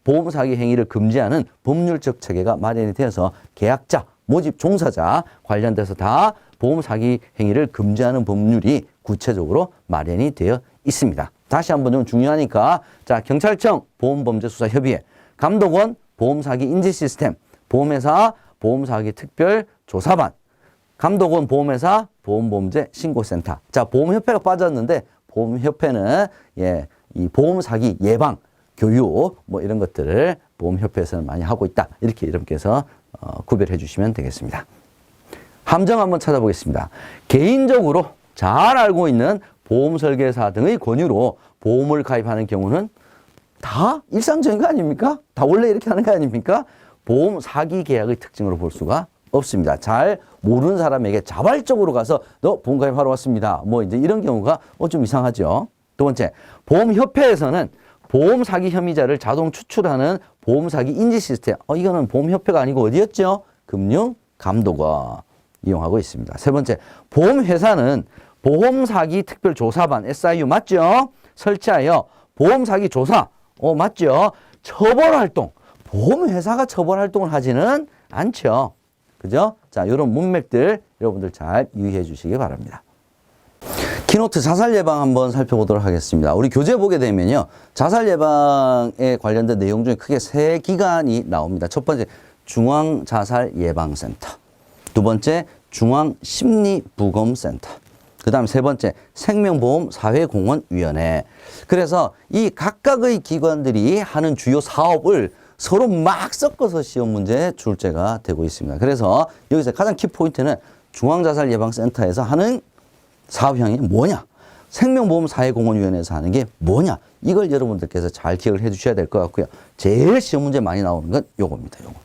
보험사기 행위를 금지하는 법률적 체계가 마련이 되어서 계약자, 모집 종사자 관련돼서 다 보험사기 행위를 금지하는 법률이 구체적으로 마련이 되어 있습니다. 다시 한번 좀 중요하니까 자 경찰청 보험범죄수사협의회, 감독원 보험사기 인지시스템, 보험회사 보험사기 특별조사반, 감독원 보험회사 보험범죄 신고센터. 자 보험협회가 빠졌는데 보험협회는 이 보험사기 예방, 교육 뭐 이런 것들을 보험협회에서는 많이 하고 있다. 이렇게 여러분께서 구별해 주시면 되겠습니다. 함정 한번 찾아보겠습니다. 개인적으로 잘 알고 있는 보험설계사 등의 권유로 보험을 가입하는 경우는 다 일상적인 거 아닙니까? 다 원래 이렇게 하는 거 아닙니까? 보험 사기 계약의 특징으로 볼 수가 없습니다. 잘 모르는 사람에게 자발적으로 가서 너 보험 가입하러 왔습니다. 뭐 이제 이런 경우가 좀 이상하죠. 두 번째, 보험협회에서는 보험 사기 혐의자를 자동 추출하는 보험 사기 인지 시스템. 이거는 보험협회가 아니고 어디였죠? 금융감독원 이용하고 있습니다. 세 번째, 보험회사는 보험사기 특별조사반 SIU 맞죠? 설치하여 보험사기 조사 맞죠? 처벌활동 보험회사가 처벌활동을 하지는 않죠. 그죠? 자, 이런 문맥들 여러분들 잘 유의해 주시기 바랍니다. 키노트 자살 예방 한번 살펴보도록 하겠습니다. 우리 교재 보게 되면요. 자살 예방에 관련된 내용 중에 크게 세 기관이 나옵니다. 첫 번째, 중앙자살예방센터. 두 번째, 중앙심리부검센터. 그 다음 세 번째, 생명보험사회공헌위원회. 그래서 이 각각의 기관들이 하는 주요 사업을 서로 막 섞어서 시험 문제 출제가 되고 있습니다. 그래서 여기서 가장 키포인트는 중앙자살예방센터에서 하는 사업형이 뭐냐? 생명보험사회공헌위원회에서 하는 게 뭐냐? 이걸 여러분들께서 잘 기억을 해 주셔야 될 것 같고요. 제일 시험 문제 많이 나오는 건 요겁니다. 요거.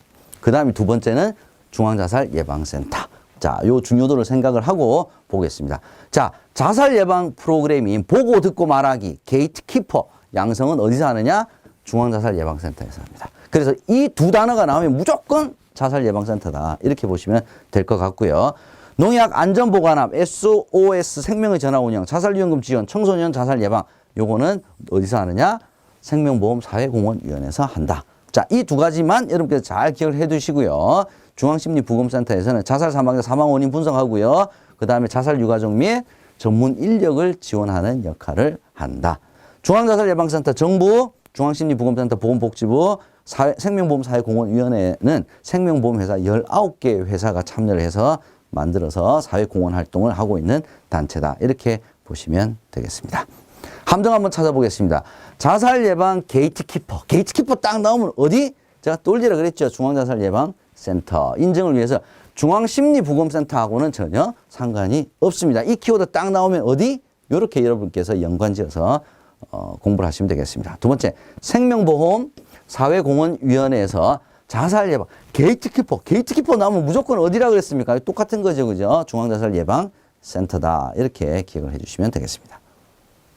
그 다음에 두 번째는 중앙자살예방센터. 자, 요 중요도를 생각을 하고 보겠습니다. 자, 자살 예방 프로그램인 보고 듣고 말하기 게이트키퍼 양성은 어디서 하느냐? 중앙자살예방센터에서 합니다. 그래서 이 두 단어가 나오면 무조건 자살예방센터다. 이렇게 보시면 될 것 같고요. 농약안전보관함 SOS 생명의 전화운영, 자살위험금 지원, 청소년 자살 예방 요거는 어디서 하느냐? 생명보험사회공헌위원회에서 한다. 자, 이 두 가지만 여러분께서 잘 기억을 해 두시고요. 중앙심리부검센터에서는 자살 사망자 사망 원인 분석하고요. 그 다음에 자살 유가족 및 전문 인력을 지원하는 역할을 한다. 중앙자살예방센터 정부, 중앙심리부검센터 보건복지부, 생명보험사회공헌위원회는 생명보험회사 19개 회사가 참여를 해서 만들어서 사회공헌 활동을 하고 있는 단체다. 이렇게 보시면 되겠습니다. 함정 한번 찾아보겠습니다. 자살예방 게이트키퍼. 게이트키퍼 딱 나오면 어디? 제가 똘지라 그랬죠. 중앙자살예방센터. 인증을 위해서 중앙심리부검센터하고는 전혀 상관이 없습니다. 이 키워드 딱 나오면 어디? 이렇게 여러분께서 연관지어서 공부를 하시면 되겠습니다. 두 번째, 생명보험 사회공헌위원회에서 자살 예방, 게이트키퍼. 게이트키퍼 나오면 무조건 어디라 그랬습니까? 똑같은 거죠. 그죠? 중앙자살예방센터다. 이렇게 기억을 해 주시면 되겠습니다.